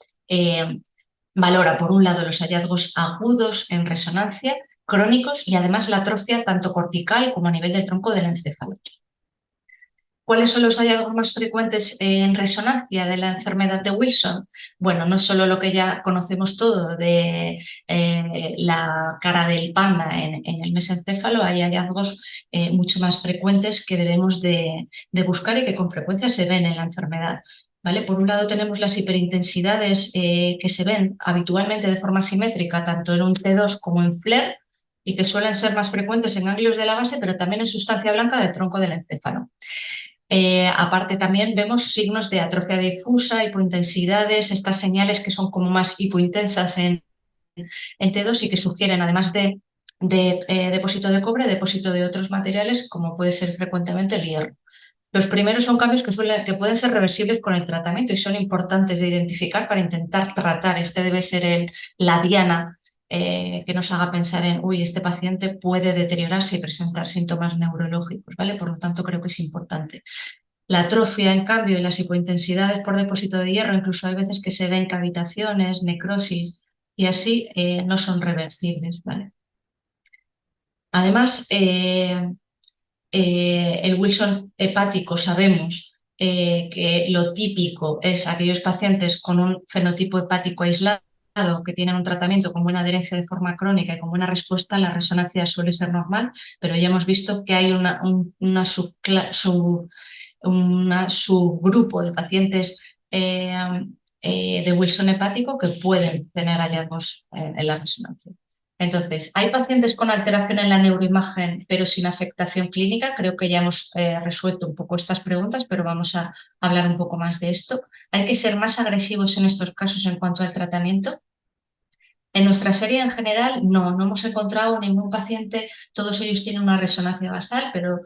D: valora por un lado los hallazgos agudos en resonancia, crónicos y además la atrofia tanto cortical como a nivel del tronco del encéfalo. ¿Cuáles son los hallazgos más frecuentes en resonancia de la enfermedad de Wilson? Bueno, no solo lo que ya conocemos todo de la cara del panda en el mesencéfalo, hay hallazgos mucho más frecuentes que debemos de buscar y que con frecuencia se ven en la enfermedad. ¿Vale? Por un lado tenemos las hiperintensidades que se ven habitualmente de forma simétrica, tanto en un T2 como en FLAIR, y que suelen ser más frecuentes en ganglios de la base, pero también en sustancia blanca del tronco del encéfalo. Aparte también vemos signos de atrofia difusa, hipointensidades, estas señales que son como más hipointensas en T2 y que sugieren, además de depósito de cobre, depósito de otros materiales, como puede ser frecuentemente el hierro. Los primeros son cambios que pueden ser reversibles con el tratamiento y son importantes de identificar para intentar tratar. Este debe ser la diana que nos haga pensar en, uy, este paciente puede deteriorarse y presentar síntomas neurológicos, ¿vale? Por lo tanto, creo que es importante. La atrofia, en cambio, y las hipointensidades por depósito de hierro, incluso hay veces que se ven cavitaciones, necrosis, y así no son reversibles, ¿vale? Además, el Wilson hepático sabemos que lo típico es aquellos pacientes con un fenotipo hepático aislado que tienen un tratamiento con buena adherencia de forma crónica y con buena respuesta, la resonancia suele ser normal, pero ya hemos visto que hay un subgrupo de pacientes de Wilson hepático que pueden tener hallazgos en la resonancia. Entonces, hay pacientes con alteración en la neuroimagen, pero sin afectación clínica. Creo que ya hemos resuelto un poco estas preguntas, pero vamos a hablar un poco más de esto. ¿Hay que ser más agresivos en estos casos en cuanto al tratamiento? En nuestra serie en general no hemos encontrado ningún paciente, todos ellos tienen una resonancia basal, pero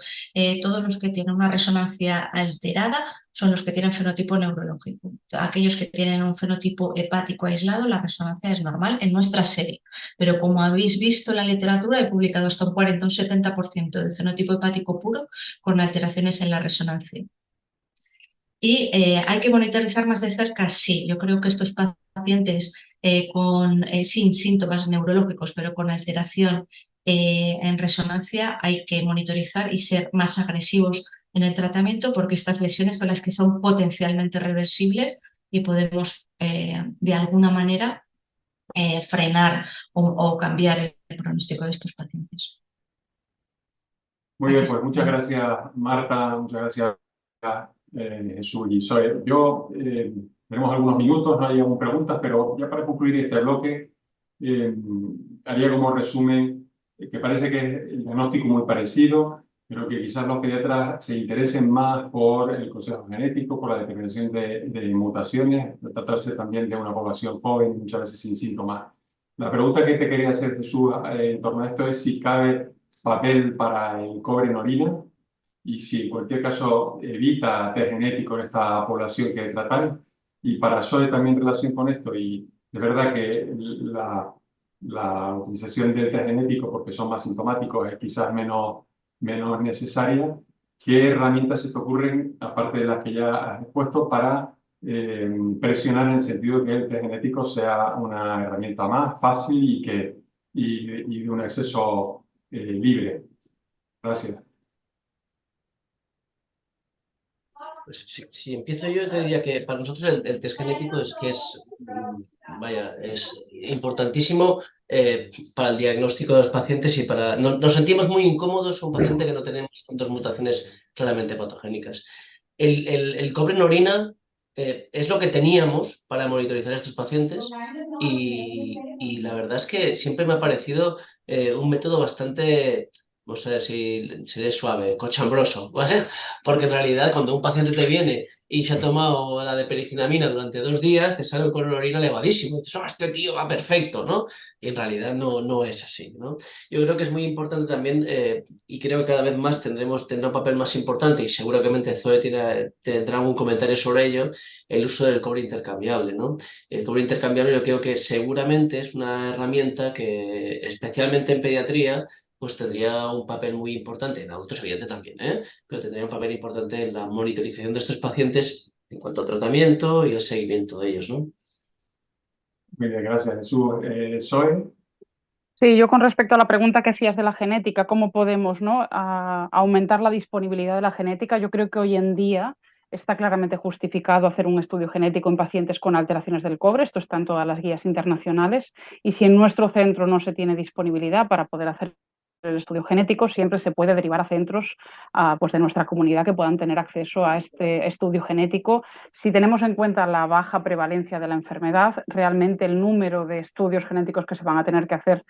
D: todos los que tienen una resonancia alterada son los que tienen fenotipo neurológico. Aquellos que tienen un fenotipo hepático aislado, la resonancia es normal en nuestra serie. Pero como habéis visto en la literatura, he publicado hasta un 40 o un 70% de fenotipo hepático puro con alteraciones en la resonancia. Y hay que monitorizar más de cerca, sí. Yo creo que estos pacientes sin síntomas neurológicos, pero con alteración en resonancia, hay que monitorizar y ser más agresivos en el tratamiento porque estas lesiones son las que son potencialmente reversibles y podemos de alguna manera frenar o cambiar el pronóstico de estos pacientes.
A: Muy bien, pues muchas gracias, Marta, muchas gracias, Jesús y Zoe. Tenemos algunos minutos, no hay aún preguntas, pero ya para concluir este bloque, haría como resumen que parece que es el diagnóstico muy parecido, pero que quizás los pediatras se interesen más por el consejo genético, por la determinación de mutaciones, de tratarse también de una población joven, muchas veces sin síntomas. La pregunta que te quería hacer, Jesús, en torno a esto es si cabe papel para el cobre en orina y si en cualquier caso evita test genético en esta población que tratar. Y para Zoe también en relación con esto, y es verdad que la utilización del test genético, porque son más sintomáticos, es quizás menos necesaria. ¿Qué herramientas se te ocurren, aparte de las que ya has expuesto, para presionar en el sentido de que el test genético sea una herramienta más fácil y de un acceso libre? Gracias.
B: Pues si empiezo yo, te diría que para nosotros el test genético es importantísimo para el diagnóstico de los pacientes y nos sentimos muy incómodos con un paciente que no tenemos con dos mutaciones claramente patogénicas. El cobre en orina es lo que teníamos para monitorizar a estos pacientes y la verdad es que siempre me ha parecido un método bastante, no sé si seré suave, cochambroso, ¿vale? Porque en realidad cuando un paciente te viene y se ha tomado la de pericinamina durante 2 días, te sale con una orina elevadísimo. Y dices, oh, este tío va perfecto, ¿no? Y en realidad no es así, ¿no? Yo creo que es muy importante también, y creo que cada vez más tendrá un papel más importante, y seguramente Zoe tendrá algún comentario sobre ello, el uso del cobre intercambiable, ¿no? El cobre intercambiable yo creo que seguramente es una herramienta que, especialmente en pediatría, pues tendría un papel muy importante, en adultos evidente también, ¿eh? Pero tendría un papel importante en la monitorización de estos pacientes en cuanto al tratamiento y el seguimiento de ellos, ¿no?
A: Muy bien, gracias, Jesús. Zoe.
C: Sí, yo con respecto a la pregunta que hacías de la genética, ¿cómo podemos, ¿no? Aumentar la disponibilidad de la genética? Yo creo que hoy en día está claramente justificado hacer un estudio genético en pacientes con alteraciones del cobre. Esto está en todas las guías internacionales. Y si en nuestro centro no se tiene disponibilidad para poder hacer el estudio genético, siempre se puede derivar a centros pues de nuestra comunidad que puedan tener acceso a este estudio genético. Si tenemos en cuenta la baja prevalencia de la enfermedad, realmente el número de estudios genéticos que se van a tener que hacer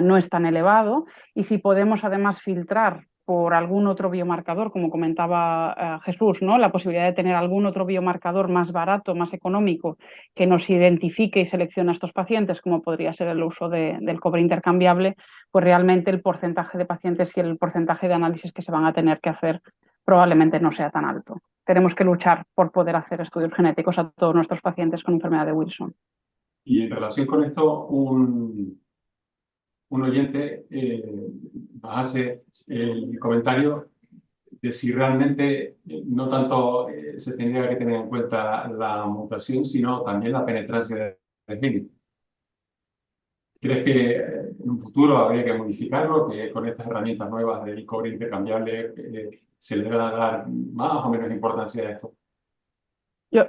C: no es tan elevado, y si podemos además filtrar por algún otro biomarcador, como comentaba Jesús, ¿no? La posibilidad de tener algún otro biomarcador más barato, más económico, que nos identifique y seleccione a estos pacientes, como podría ser el uso del cobre intercambiable, pues realmente el porcentaje de pacientes y el porcentaje de análisis que se van a tener que hacer probablemente no sea tan alto. Tenemos que luchar por poder hacer estudios genéticos a todos nuestros pacientes con enfermedad de Wilson.
A: Y en relación con esto, un oyente nos hace el comentario de si realmente no tanto se tendría que tener en cuenta la mutación, sino también la penetrancia del gen. ¿Crees que en un futuro habría que modificarlo, que con estas herramientas nuevas del cobre intercambiable se le deba dar más o menos importancia a esto?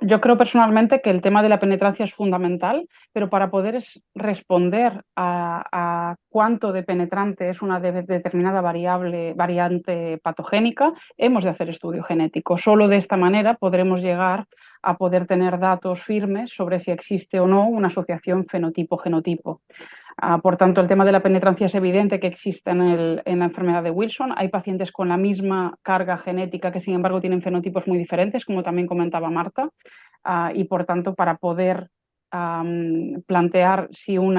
C: Yo creo personalmente que el tema de la penetrancia es fundamental, pero para poder responder a cuánto de penetrante es una determinada variante patogénica, hemos de hacer estudio genético. Solo de esta manera podremos llegar a poder tener datos firmes sobre si existe o no una asociación fenotipo-genotipo. Por tanto, el tema de la penetrancia es evidente que existe en la enfermedad de Wilson. Hay pacientes con la misma carga genética que, sin embargo, tienen fenotipos muy diferentes, como también comentaba Marta, y por tanto, para poder plantear si un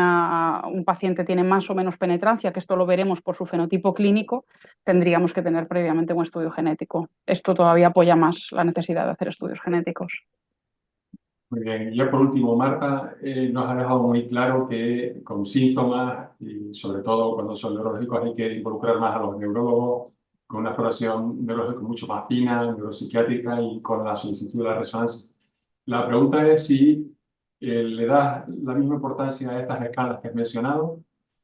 C: paciente tiene más o menos penetrancia, que esto lo veremos por su fenotipo clínico, tendríamos que tener previamente un estudio genético. Esto todavía apoya más la necesidad de hacer estudios genéticos.
A: Muy bien. Y ya por último, Marta, nos ha dejado muy claro que con síntomas y sobre todo cuando son neurológicos hay que involucrar más a los neurólogos con una exploración neurológica mucho más fina, neuropsiquiátrica y con la solicitud de la resonancia. La pregunta es si le das la misma importancia a estas escalas que has mencionado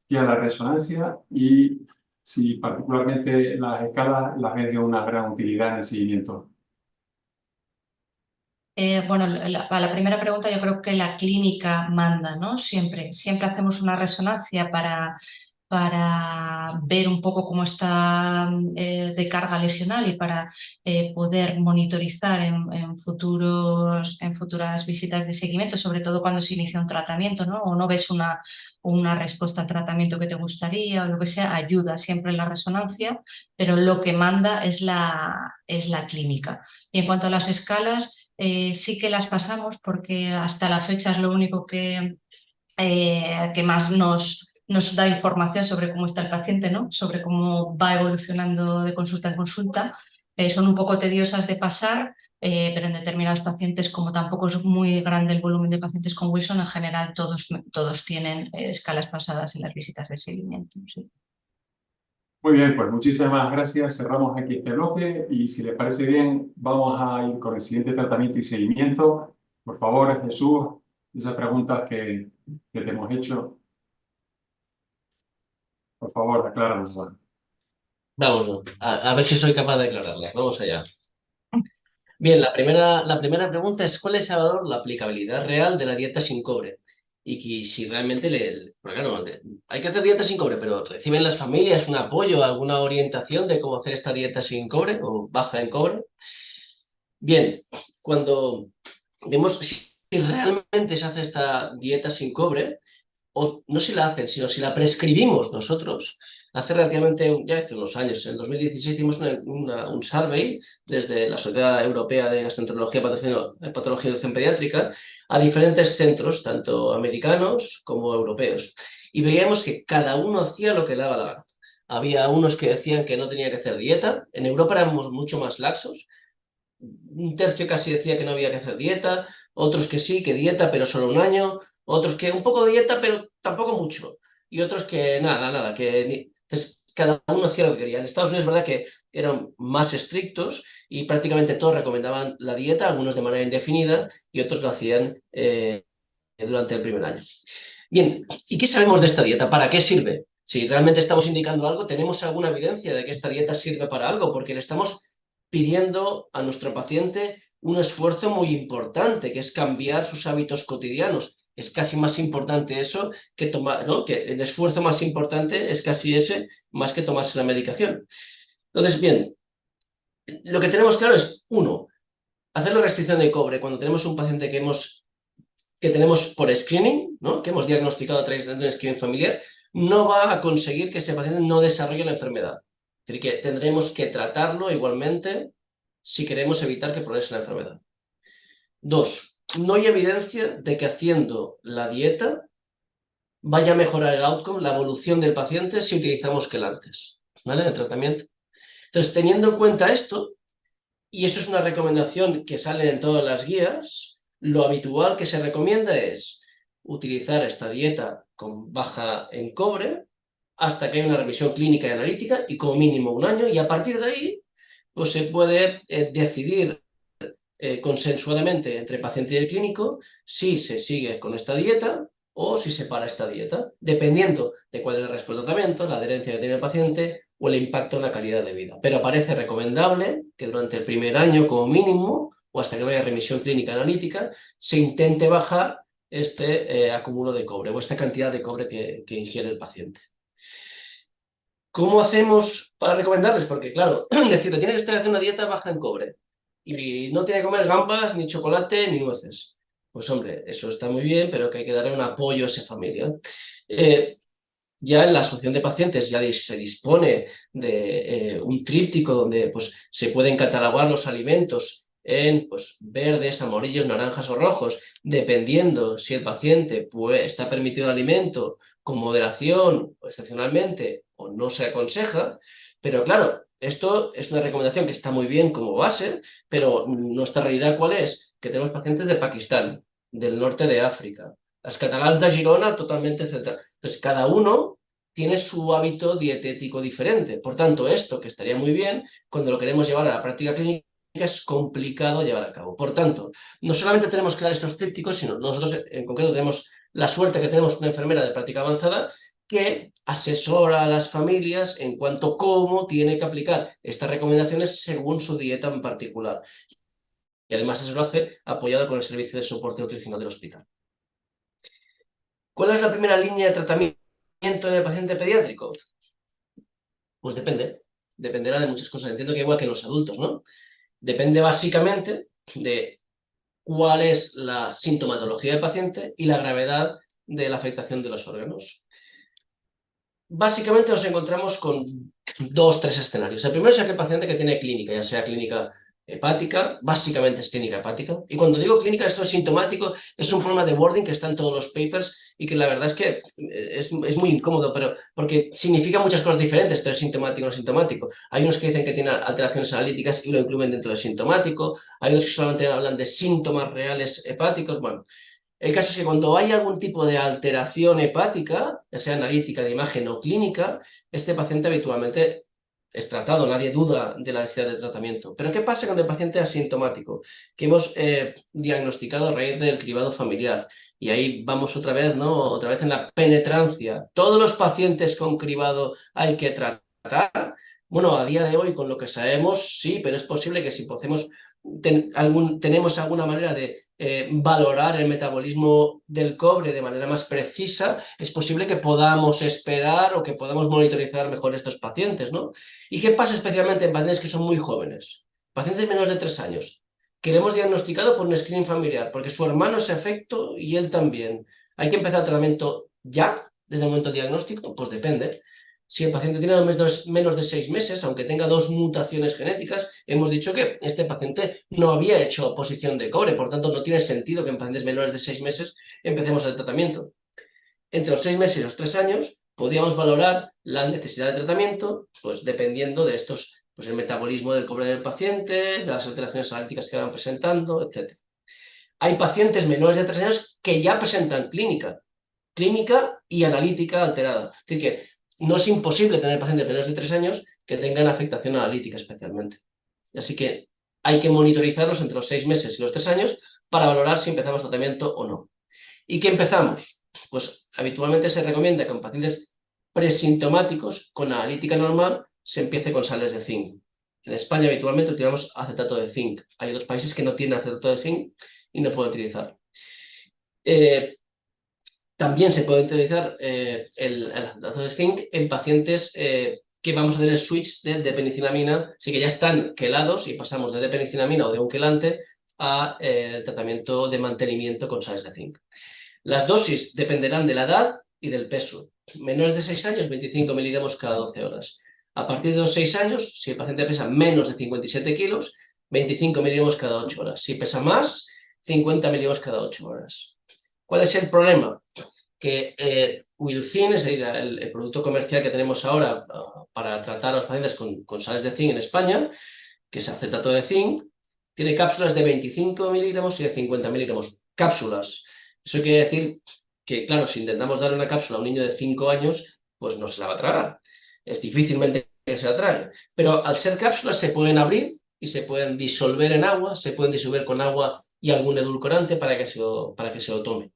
A: que a la resonancia y si particularmente las escalas las ves de una gran utilidad en el seguimiento.
D: Bueno, a la primera pregunta yo creo que la clínica manda, ¿no? Siempre hacemos una resonancia para ver un poco cómo está de carga lesional y para poder monitorizar en futuras visitas de seguimiento, sobre todo cuando se inicia un tratamiento, ¿no? O no ves una respuesta al tratamiento que te gustaría o lo que sea, ayuda siempre la resonancia, pero lo que manda es la clínica. Y en cuanto a las escalas, sí que las pasamos porque hasta la fecha es lo único que más nos da información sobre cómo está el paciente, ¿no? Sobre cómo va evolucionando de consulta en consulta. Son un poco tediosas de pasar, pero en determinados pacientes, como tampoco es muy grande el volumen de pacientes con Wilson, en general todos tienen escalas pasadas en las visitas de seguimiento. Sí.
A: Muy bien, pues muchísimas gracias. Cerramos aquí este bloque y si les parece bien, vamos a ir con el siguiente tratamiento y seguimiento. Por favor, Jesús, esas preguntas que te hemos hecho, por favor, acláranos.
B: Vamos, a ver si soy capaz de aclararlas. Vamos allá. Bien, la primera pregunta es ¿cuál es, Salvador, la aplicabilidad real de la dieta sin cobre? Y que si realmente porque claro, hay que hacer dieta sin cobre, pero ¿reciben las familias un apoyo, alguna orientación de cómo hacer esta dieta sin cobre o baja en cobre? Bien, cuando vemos si realmente se hace esta dieta sin cobre, o no si la hacen, sino si la prescribimos nosotros. Hace relativamente, ya hace unos años, en 2016 hicimos un survey desde la Sociedad Europea de Gastroenterología y Patología y Educación Pediátrica a diferentes centros, tanto americanos como europeos. Y veíamos que cada uno hacía lo que le daba la gana. Había unos que decían que no tenía que hacer dieta. En Europa éramos mucho más laxos. Un tercio casi decía que no había que hacer dieta, otros que sí, que dieta, pero solo un año, otros que un poco de dieta, pero tampoco mucho, y otros que nada, Entonces, cada uno hacía lo que quería. En Estados Unidos es verdad que eran más estrictos y prácticamente todos recomendaban la dieta, algunos de manera indefinida y otros lo hacían durante el primer año. Bien, ¿y qué sabemos de esta dieta? ¿Para qué sirve? Si realmente estamos indicando algo, ¿tenemos alguna evidencia de que esta dieta sirve para algo? Porque le estamos pidiendo a nuestro paciente un esfuerzo muy importante, que es cambiar sus hábitos cotidianos. Es casi más importante eso que tomar, ¿no? Que el esfuerzo más importante es casi ese, más que tomarse la medicación. Entonces, bien, lo que tenemos claro es, uno, hacer la restricción de cobre cuando tenemos un paciente que tenemos por screening, ¿no? Que hemos diagnosticado a través de un screening familiar, no va a conseguir que ese paciente no desarrolle la enfermedad. Es decir, que tendremos que tratarlo igualmente si queremos evitar que progrese la enfermedad. Dos, no hay evidencia de que haciendo la dieta vaya a mejorar el outcome, la evolución del paciente, si utilizamos quelantes, ¿vale? El tratamiento. Entonces, teniendo en cuenta esto, y eso es una recomendación que sale en todas las guías, lo habitual que se recomienda es utilizar esta dieta con baja en cobre hasta que haya una revisión clínica y analítica y como mínimo un año, y a partir de ahí pues se puede decidir consensuadamente entre paciente y el clínico si se sigue con esta dieta o si se para esta dieta, dependiendo de cuál es el respuesta al tratamiento, la adherencia que tiene el paciente o el impacto en la calidad de vida. Pero parece recomendable que durante el primer año como mínimo o hasta que no haya remisión clínica analítica se intente bajar este acúmulo de cobre o esta cantidad de cobre que ingiere el paciente. ¿Cómo hacemos para recomendarles? Porque, claro, decirle, tiene que estar haciendo una dieta baja en cobre y no tiene que comer gambas, ni chocolate, ni nueces. Pues, hombre, eso está muy bien, pero que hay que darle un apoyo a esa familia. Ya en la asociación de pacientes ya se dispone de un tríptico donde pues, se pueden catalogar los alimentos en pues, verdes, amarillos, naranjas o rojos, dependiendo si el paciente pues, está permitido el alimento con moderación o excepcionalmente o no se aconseja, pero claro, esto es una recomendación que está muy bien como base, pero nuestra realidad ¿cuál es? Que tenemos pacientes de Pakistán, del norte de África, las catalanas de Girona totalmente, etc. Entonces, cada uno tiene su hábito dietético diferente. Por tanto, esto que estaría muy bien, cuando lo queremos llevar a la práctica clínica, es complicado llevar a cabo. Por tanto, no solamente tenemos que dar estos trípticos, sino nosotros en concreto tenemos la suerte que tenemos una enfermera de práctica avanzada que asesora a las familias en cuanto a cómo tiene que aplicar estas recomendaciones según su dieta en particular. Y además eso lo hace apoyado con el servicio de soporte nutricional del hospital. ¿Cuál es la primera línea de tratamiento en el paciente pediátrico? Pues depende. Dependerá de muchas cosas. Entiendo que igual que en los adultos, ¿no? Depende básicamente de cuál es la sintomatología del paciente y la gravedad de la afectación de los órganos. Básicamente nos encontramos con 2-3 escenarios. El primero es aquel paciente que tiene clínica, ya sea clínica hepática, básicamente es clínica hepática. Y cuando digo clínica, esto es sintomático, es un problema de wording que está en todos los papers y que la verdad es que es muy incómodo, pero porque significa muchas cosas diferentes, esto es sintomático o no sintomático. Hay unos que dicen que tienen alteraciones analíticas y lo incluyen dentro del sintomático, hay otros que solamente hablan de síntomas reales hepáticos, bueno. El caso es que cuando hay algún tipo de alteración hepática, ya sea analítica, de imagen o clínica, este paciente habitualmente es tratado, nadie duda de la necesidad de tratamiento. Pero ¿qué pasa con el paciente asintomático? Que hemos diagnosticado a raíz del cribado familiar. Y ahí vamos otra vez, ¿no? Otra vez en la penetrancia. ¿Todos los pacientes con cribado hay que tratar? Bueno, a día de hoy, con lo que sabemos, sí, pero es posible que si tenemos alguna manera de valorar el metabolismo del cobre de manera más precisa, es posible que podamos esperar o que podamos monitorizar mejor estos pacientes, ¿no? ¿Y qué pasa especialmente en pacientes que son muy jóvenes? Pacientes menos de 3 años, que le hemos diagnosticado por un screening familiar, porque su hermano es afecto y él también. ¿Hay que empezar el tratamiento ya, desde el momento del diagnóstico? Pues depende. Si el paciente tiene menos de 6 meses, aunque tenga 2 mutaciones genéticas, hemos dicho que este paciente no había hecho oposición de cobre, por tanto no tiene sentido que en pacientes menores de 6 meses empecemos el tratamiento. Entre los 6 meses y los 3 años podíamos valorar la necesidad de tratamiento, pues dependiendo de estos, pues el metabolismo del cobre del paciente, de las alteraciones analíticas que van presentando, etc. Hay pacientes menores de 3 años que ya presentan clínica y analítica alterada. Es decir, que no es imposible tener pacientes menores de 3 años que tengan afectación analítica especialmente. Así que hay que monitorizarlos entre los 6 meses y los 3 años para valorar si empezamos tratamiento o no. ¿Y qué empezamos? Pues habitualmente se recomienda que en pacientes presintomáticos con analítica normal se empiece con sales de zinc. En España habitualmente utilizamos acetato de zinc. Hay otros países que no tienen acetato de zinc y no pueden utilizar. También se puede utilizar el acetato de zinc en pacientes que vamos a hacer el switch de penicillamina, así que ya están quelados y pasamos de penicillamina o de un quelante a tratamiento de mantenimiento con sales de zinc. Las dosis dependerán de la edad y del peso. Menores de 6 años, 25 miligramos cada 12 horas. A partir de los 6 años, si el paciente pesa menos de 57 kilos, 25 miligramos cada 8 horas. Si pesa más, 50 miligramos cada 8 horas. ¿Cuál es el problema? Que Wilcin, es el producto comercial que tenemos ahora para tratar a los pacientes con sales de zinc en España, que es acetato de zinc, tiene cápsulas de 25 miligramos y de 50 miligramos. Cápsulas. Eso quiere decir que, claro, si intentamos dar una cápsula a un niño de 5 años, pues no se la va a tragar. Es difícilmente que se la trague. Pero al ser cápsulas se pueden abrir y se pueden disolver en agua, se pueden disolver con agua y algún edulcorante para que se lo tome.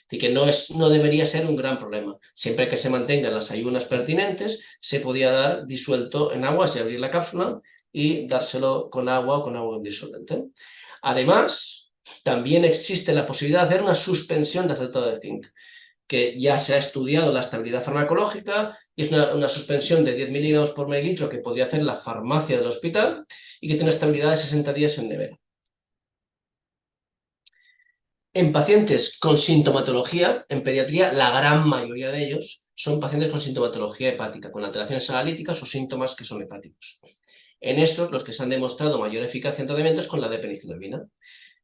B: Así que no debería ser un gran problema. Siempre que se mantengan las ayunas pertinentes, se podía dar disuelto en agua, se abrir la cápsula y dárselo con agua o con agua disolvente. Además, también existe la posibilidad de hacer una suspensión de acetato de zinc, que ya se ha estudiado la estabilidad farmacológica y es una suspensión de 10 miligramos por mililitro que podría hacer la farmacia del hospital y que tiene una estabilidad de 60 días en nevera. En pacientes con sintomatología, en pediatría, la gran mayoría de ellos son pacientes con sintomatología hepática, con alteraciones analíticas o síntomas que son hepáticos. En estos, los que se han demostrado mayor eficacia en tratamientos con la depenicillamina.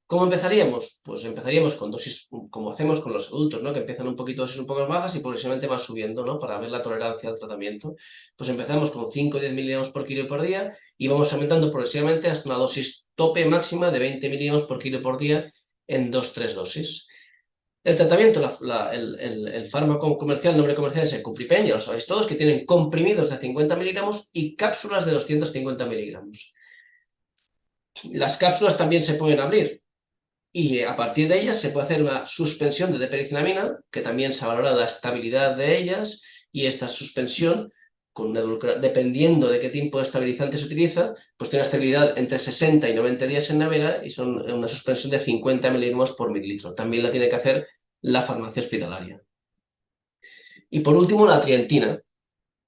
B: ¿Cómo empezaríamos? Pues empezaríamos con dosis, como hacemos con los adultos, ¿no? Que empiezan un poquito dosis un poco más bajas y progresivamente van subiendo, ¿no? Para ver la tolerancia al tratamiento. Pues empezamos con 5 o 10 miligramos por kilo por día y vamos aumentando progresivamente hasta una dosis tope máxima de 20 miligramos por kilo por día en 2-3 dosis. El tratamiento, el fármaco comercial, el nombre comercial es el Cupripen, ya lo sabéis todos, que tienen comprimidos de 50 miligramos y cápsulas de 250 miligramos. Las cápsulas también se pueden abrir y a partir de ellas se puede hacer una suspensión de depenicillamina, que también se valora la estabilidad de ellas, y esta suspensión, con dependiendo de qué tipo de estabilizante se utiliza, pues tiene una estabilidad entre 60 y 90 días en nevera y son una suspensión de 50 miligramos por mililitro. También la tiene que hacer la farmacia hospitalaria. Y por último, la trientina.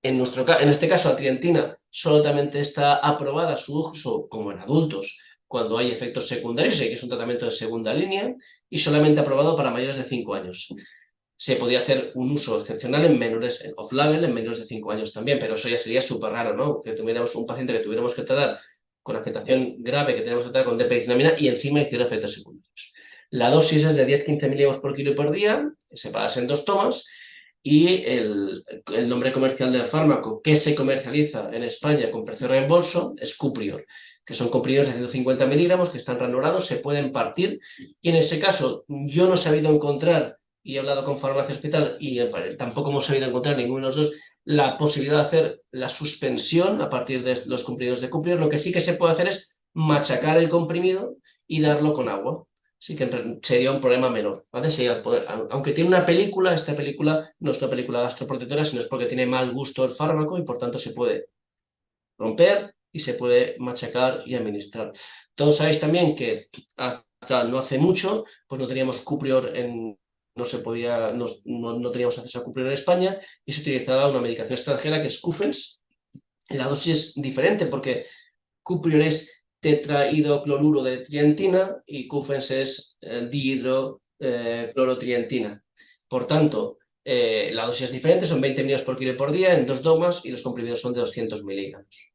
B: En este caso, la trientina solamente está aprobada su uso como en adultos cuando hay efectos secundarios, que es un tratamiento de segunda línea, y solamente aprobado para mayores de 5 años. Se podía hacer un uso excepcional en menores, off-label, en menores de 5 años también, pero eso ya sería súper raro, ¿no? Que tuviéramos un paciente que tuviéramos que tratar con afectación grave, que tenemos que tratar con depenicillamina y encima hiciera efectos secundarios. La dosis es de 10-15 miligramos por kilo por día, separadas en 2 tomas, y el nombre comercial del fármaco que se comercializa en España con precio de reembolso es Cuprior, que son comprimidos de 150 miligramos que están ranurados, se pueden partir, y en ese caso yo no he sabido encontrar, y he hablado con farmacia hospital, y tampoco hemos sabido encontrar ninguno de los dos, la posibilidad de hacer la suspensión a partir de los comprimidos de Cuprior. Lo que sí que se puede hacer es machacar el comprimido y darlo con agua. Sí que sería un problema menor, ¿vale? Aunque tiene una película, esta película no es una película gastroprotectora, sino es porque tiene mal gusto el fármaco y por tanto se puede romper y se puede machacar y administrar. Todos sabéis también que hasta no hace mucho, pues no teníamos Cuprior no teníamos acceso a Cuprior en España y se utilizaba una medicación extranjera que es Cufens. La dosis es diferente porque Cuprior es tetrahidrocloruro de trientina y Cufens es dihidroclorotrientina. Por tanto, la dosis es diferente, son 20 miligramos por kilo por día en 2 domas y los comprimidos son de 200 miligramos.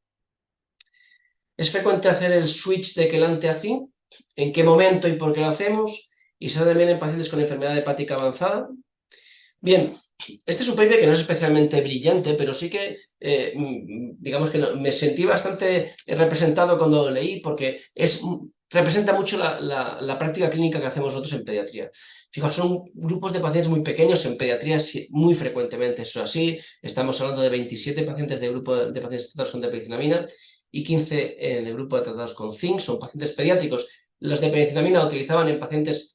B: ¿Es frecuente hacer el switch de quelante a zinc? ¿En qué momento y por qué lo hacemos? ¿Y se hace también en pacientes con enfermedad hepática avanzada? Bien, este es un paper que no es especialmente brillante, pero sí que, digamos que me sentí bastante representado cuando lo leí, porque representa mucho la práctica clínica que hacemos nosotros en pediatría. Fijaos, son grupos de pacientes muy pequeños, en pediatría muy frecuentemente eso es así. Estamos hablando de 27 pacientes del grupo de pacientes tratados con depenicillamina y 15 en el grupo de tratados con zinc, son pacientes pediátricos. Los de depenicillamina la utilizaban en pacientes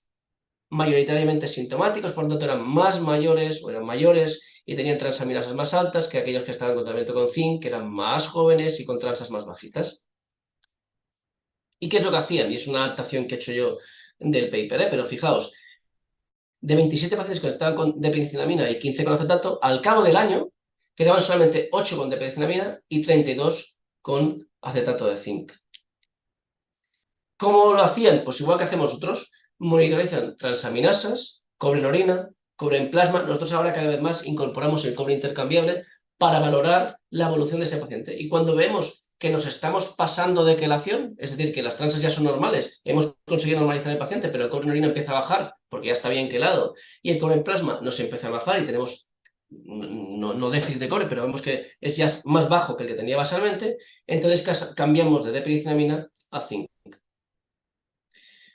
B: mayoritariamente sintomáticos, por lo tanto eran más mayores o eran mayores y tenían transaminasas más altas que aquellos que estaban en tratamiento con zinc, que eran más jóvenes y con transas más bajitas. ¿Y qué es lo que hacían? Y es una adaptación que he hecho yo del paper, pero fijaos, de 27 pacientes que estaban con depenicillamina y 15 con acetato, al cabo del año quedaban solamente 8 con depenicillamina y 32 con acetato de zinc. ¿Cómo lo hacían? Pues igual que hacemos nosotros, monitorizan transaminasas, cobre en orina, cobre en plasma. Nosotros ahora cada vez más incorporamos el cobre intercambiable para valorar la evolución de ese paciente. Y cuando vemos que nos estamos pasando de quelación, es decir, que las transas ya son normales, hemos conseguido normalizar el paciente, pero el cobre en orina empieza a bajar porque ya está bien quelado, y el cobre en plasma nos empieza a bajar y tenemos, no déficit de cobre, pero vemos que es ya más bajo que el que tenía basalmente, entonces cambiamos de depenicillamina a zinc.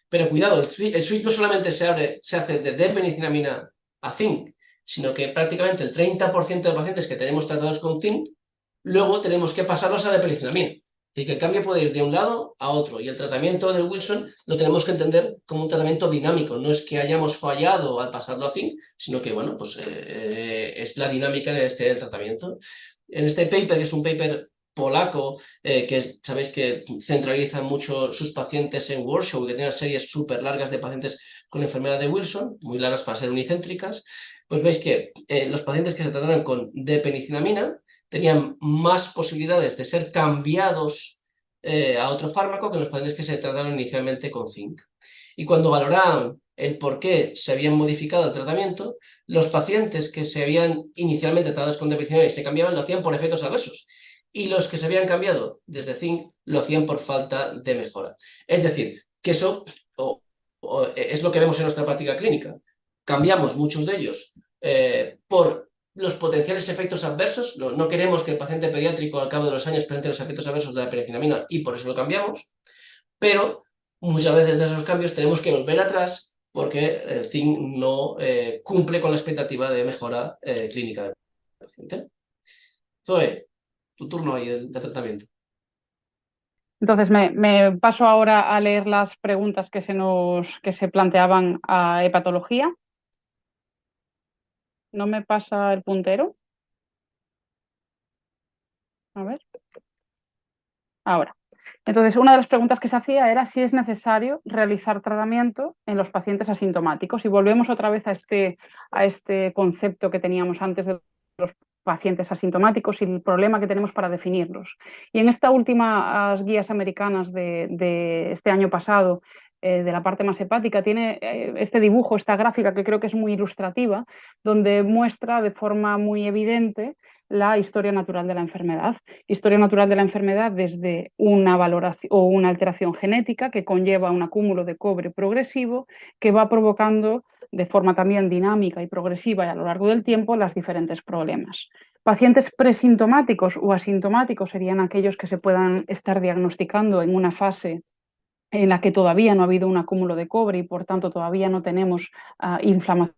B: Pero cuidado, el switch no solamente se hace de depenicillamina a zinc, sino que prácticamente el 30% de pacientes que tenemos tratados con zinc, luego tenemos que pasarlos a depenicillamina. Es decir, que el cambio puede ir de un lado a otro, y el tratamiento del Wilson lo tenemos que entender como un tratamiento dinámico. No es que hayamos fallado al pasarlo a zinc, sino que, bueno, pues es la dinámica en este tratamiento. En este paper, que es un paper polaco, que sabéis que centraliza mucho sus pacientes en Warsaw, que tiene series súper largas de pacientes con enfermedad de Wilson, muy largas para ser unicéntricas, pues veis que los pacientes que se trataron con depenicillamina tenían más posibilidades de ser cambiados a otro fármaco que los pacientes que se trataron inicialmente con zinc. Y cuando valoraban el por qué se habían modificado el tratamiento, los pacientes que se habían inicialmente tratados con depenicillamina y se cambiaban lo hacían por efectos adversos. y los que se habían cambiado desde zinc lo hacían por falta de mejora. Es decir, que eso es lo que vemos en nuestra práctica clínica. Cambiamos muchos de ellos por los potenciales efectos adversos. No queremos que el paciente pediátrico al cabo de los años presente los efectos adversos de la penicillamina y por eso lo cambiamos, pero muchas veces de esos cambios tenemos que volver atrás porque el zinc no cumple con la expectativa de mejora clínica del paciente. Zoe, tu turno ahí de tratamiento.
C: Entonces me paso ahora a leer las preguntas que se planteaban a hepatología. ¿No me pasa el puntero? A ver. Ahora. Entonces, una de las preguntas que se hacía era si es necesario realizar tratamiento en los pacientes asintomáticos. Y volvemos otra vez a este concepto que teníamos antes de los pacientes asintomáticos y el problema que tenemos para definirlos. Y en estas últimas guías americanas de este año pasado, de la parte más hepática, tiene este dibujo, esta gráfica que creo que es muy ilustrativa, donde muestra de forma muy evidente la historia natural de la enfermedad. Historia natural de la enfermedad desde una valoración o una alteración genética que conlleva un acúmulo de cobre progresivo que va provocando de forma también dinámica y progresiva y a lo largo del tiempo los diferentes problemas. Pacientes presintomáticos o asintomáticos serían aquellos que se puedan estar diagnosticando en una fase en la que todavía no ha habido un acúmulo de cobre y por tanto todavía no tenemos inflamación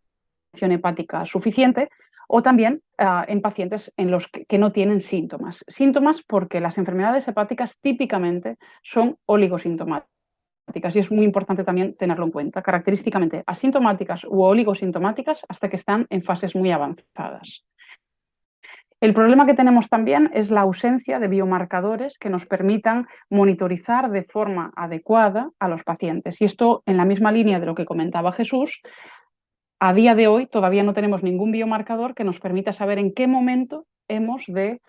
C: hepática suficiente, o también en pacientes en los que no tienen síntomas. Síntomas porque las enfermedades hepáticas típicamente son oligosintomáticas y es muy importante también tenerlo en cuenta, característicamente asintomáticas u oligosintomáticas hasta que están en fases muy avanzadas. El problema que tenemos también es la ausencia de biomarcadores que nos permitan monitorizar de forma adecuada a los pacientes. Y esto, en la misma línea de lo que comentaba Jesús, a día de hoy todavía no tenemos ningún biomarcador que nos permita saber en qué momento hemos de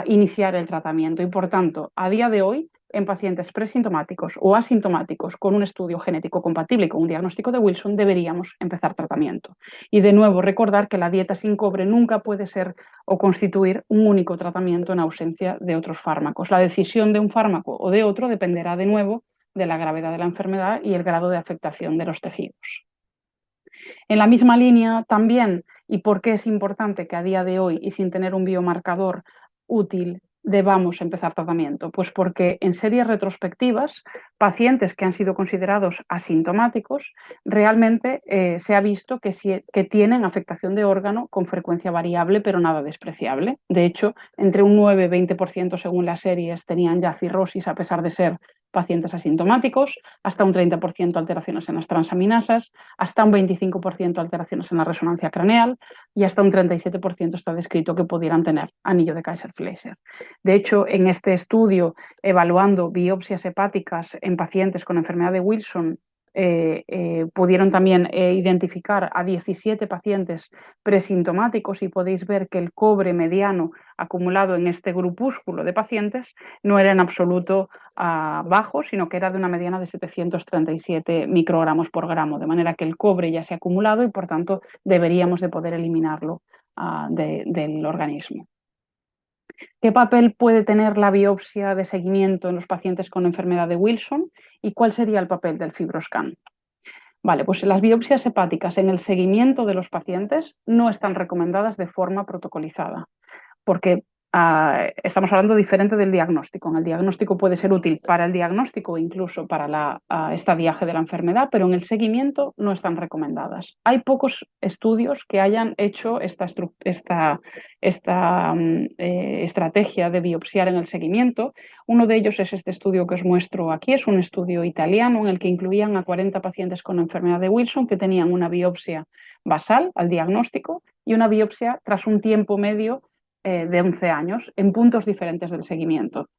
C: iniciar el tratamiento. Y por tanto, a día de hoy, en pacientes presintomáticos o asintomáticos con un estudio genético compatible y con un diagnóstico de Wilson, deberíamos empezar tratamiento. Y de nuevo, recordar que la dieta sin cobre nunca puede ser o constituir un único tratamiento en ausencia de otros fármacos. La decisión de un fármaco o de otro dependerá de nuevo de la gravedad de la enfermedad y el grado de afectación de los tejidos. En la misma línea también, y por qué es importante que a día de hoy y sin tener un biomarcador útil debamos empezar tratamiento, pues porque en series retrospectivas, pacientes que han sido considerados asintomáticos, realmente se ha visto que tienen afectación de órgano con frecuencia variable, pero nada despreciable. De hecho, entre un 9 y 20% según las series tenían ya cirrosis a pesar de ser pacientes asintomáticos, hasta un 30% alteraciones en las transaminasas, hasta un 25% alteraciones en la resonancia craneal y hasta un 37% está descrito que pudieran tener anillo de Kaiser-Fleischer. De hecho, en este estudio, evaluando biopsias hepáticas en pacientes con enfermedad de Wilson, pudieron también identificar a 17 pacientes presintomáticos y podéis ver que el cobre mediano acumulado en este grupúsculo de pacientes no era en absoluto bajo, sino que era de una mediana de 737 microgramos por gramo, de manera que el cobre ya se ha acumulado y por tanto deberíamos de poder eliminarlo del organismo. ¿Qué papel puede tener la biopsia de seguimiento en los pacientes con enfermedad de Wilson y cuál sería el papel del FibroScan? Vale, pues las biopsias hepáticas en el seguimiento de los pacientes no están recomendadas de forma protocolizada, porque estamos hablando diferente del diagnóstico. En el diagnóstico puede ser útil para el diagnóstico e incluso para el estadiaje de la enfermedad, pero en el seguimiento no están recomendadas. Hay pocos estudios que hayan hecho esta estrategia de biopsiar en el seguimiento. Uno de ellos es este estudio que os muestro aquí, es un estudio italiano en el que incluían a 40 pacientes con enfermedad de Wilson que tenían una biopsia basal al diagnóstico y una biopsia tras un tiempo medio de 11 años en puntos diferentes del seguimiento.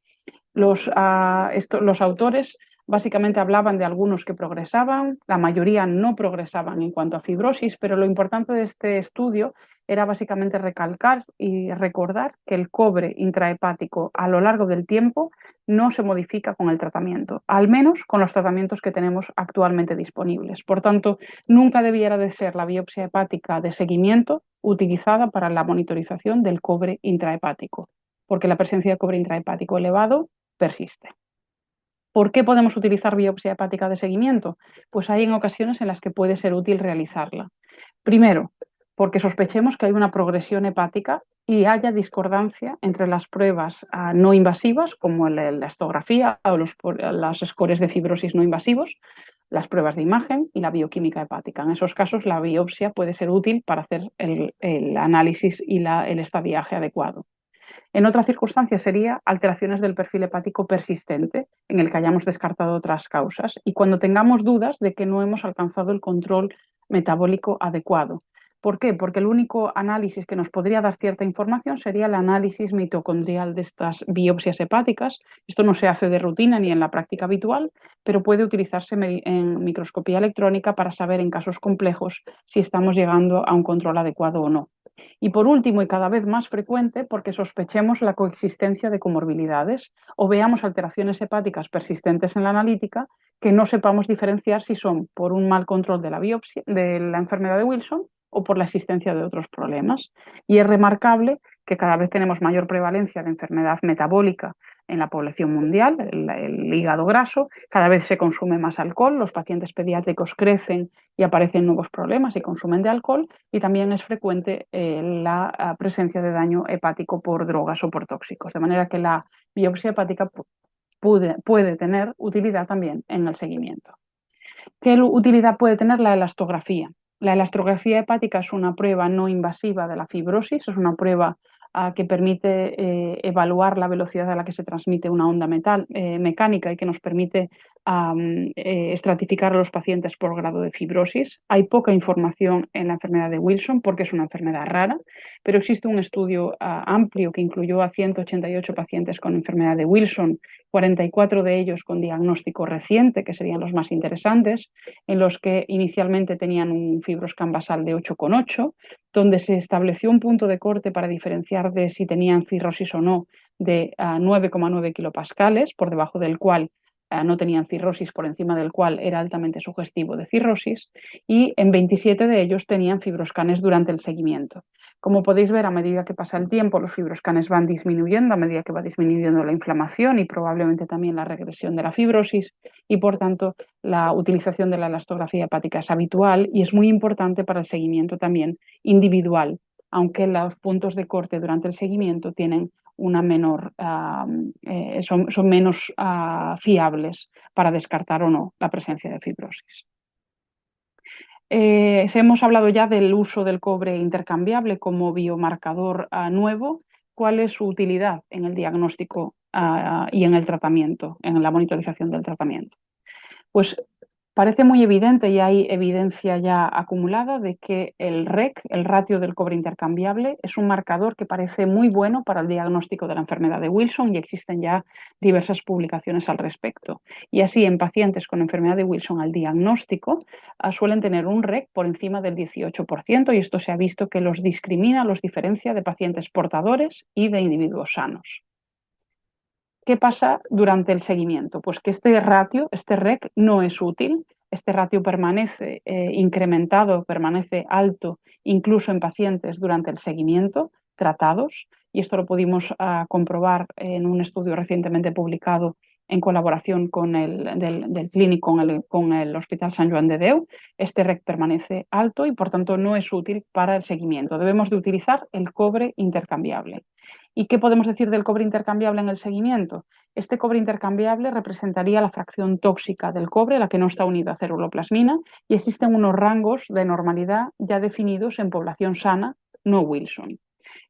C: Los autores básicamente hablaban de algunos que progresaban, la mayoría no progresaban en cuanto a fibrosis, pero lo importante de este estudio era básicamente recalcar y recordar que el cobre intrahepático a lo largo del tiempo no se modifica con el tratamiento, al menos con los tratamientos que tenemos actualmente disponibles. Por tanto, nunca debiera de ser la biopsia hepática de seguimiento utilizada para la monitorización del cobre intrahepático. porque la presencia de cobre intrahepático elevado persiste. ¿Por qué podemos utilizar biopsia hepática de seguimiento? Pues hay en ocasiones en las que puede ser útil realizarla. Primero, porque sospechemos que hay una progresión hepática y haya discordancia entre las pruebas no invasivas, como la elastografía o las scores de fibrosis no invasivos, las pruebas de imagen y la bioquímica hepática. En esos casos, la biopsia puede ser útil para hacer el análisis y el estadiaje adecuado. En otra circunstancia sería alteraciones del perfil hepático persistente, en el que hayamos descartado otras causas, y cuando tengamos dudas de que no hemos alcanzado el control metabólico adecuado. ¿Por qué? Porque el único análisis que nos podría dar cierta información sería el análisis mitocondrial de estas biopsias hepáticas. Esto no se hace de rutina ni en la práctica habitual, pero puede utilizarse en microscopía electrónica para saber en casos complejos si estamos llegando a un control adecuado o no. Y por último, y cada vez más frecuente, porque sospechemos la coexistencia de comorbilidades o veamos alteraciones hepáticas persistentes en la analítica que no sepamos diferenciar si son por un mal control de la biopsia, de la enfermedad de Wilson, o por la existencia de otros problemas. Y es remarcable que cada vez tenemos mayor prevalencia de enfermedad metabólica en la población mundial, el hígado graso, cada vez se consume más alcohol, los pacientes pediátricos crecen y aparecen nuevos problemas y consumen de alcohol, y también es frecuente la presencia de daño hepático por drogas o por tóxicos, de manera que la biopsia hepática puede tener utilidad también en el seguimiento. ¿Qué utilidad puede tener la elastografía? La elastografía hepática es una prueba no invasiva de la fibrosis, es una prueba que permite evaluar la velocidad a la que se transmite una onda mecánica y que nos permite estratificar a los pacientes por grado de fibrosis. Hay poca información en la enfermedad de Wilson porque es una enfermedad rara, pero existe un estudio amplio que incluyó a 188 pacientes con enfermedad de Wilson, 44 de ellos con diagnóstico reciente, que serían los más interesantes, en los que inicialmente tenían un fibroscan basal de 8,8, donde se estableció un punto de corte para diferenciar de si tenían cirrosis o no de 9,9 kilopascales, por debajo del cual no tenían cirrosis, por encima del cual era altamente sugestivo de cirrosis, y en 27 de ellos tenían fibroscanes durante el seguimiento. Como podéis ver, a medida que pasa el tiempo, los fibroscanes van disminuyendo, a medida que va disminuyendo la inflamación y probablemente también la regresión de la fibrosis, y por tanto la utilización de la elastografía hepática es habitual y es muy importante para el seguimiento también individual, aunque los puntos de corte durante el seguimiento tienen una menor, son menos fiables para descartar o no la presencia de fibrosis. Hemos hablado ya del uso del cobre intercambiable como biomarcador nuevo. ¿Cuál es su utilidad en el diagnóstico y en el tratamiento, en la monitorización del tratamiento? Pues parece muy evidente y hay evidencia ya acumulada de que el REC, el ratio del cobre intercambiable, es un marcador que parece muy bueno para el diagnóstico de la enfermedad de Wilson y existen ya diversas publicaciones al respecto. Y así en pacientes con enfermedad de Wilson al diagnóstico suelen tener un REC por encima del 18% y esto se ha visto que los discrimina, los diferencia de pacientes portadores y de individuos sanos. ¿Qué pasa durante el seguimiento? Pues que este ratio, este REC, no es útil. Este ratio permanece incrementado, permanece alto, incluso en pacientes durante el seguimiento tratados, y esto lo pudimos comprobar en un estudio recientemente publicado en colaboración con del clínico con el Hospital Sant Joan de Déu. Este REC permanece alto y por tanto no es útil para el seguimiento. Debemos de utilizar el cobre intercambiable. ¿Y qué podemos decir del cobre intercambiable en el seguimiento? Este cobre intercambiable representaría la fracción tóxica del cobre, la que no está unida a ceruloplasmina, y existen unos rangos de normalidad ya definidos en población sana, no Wilson.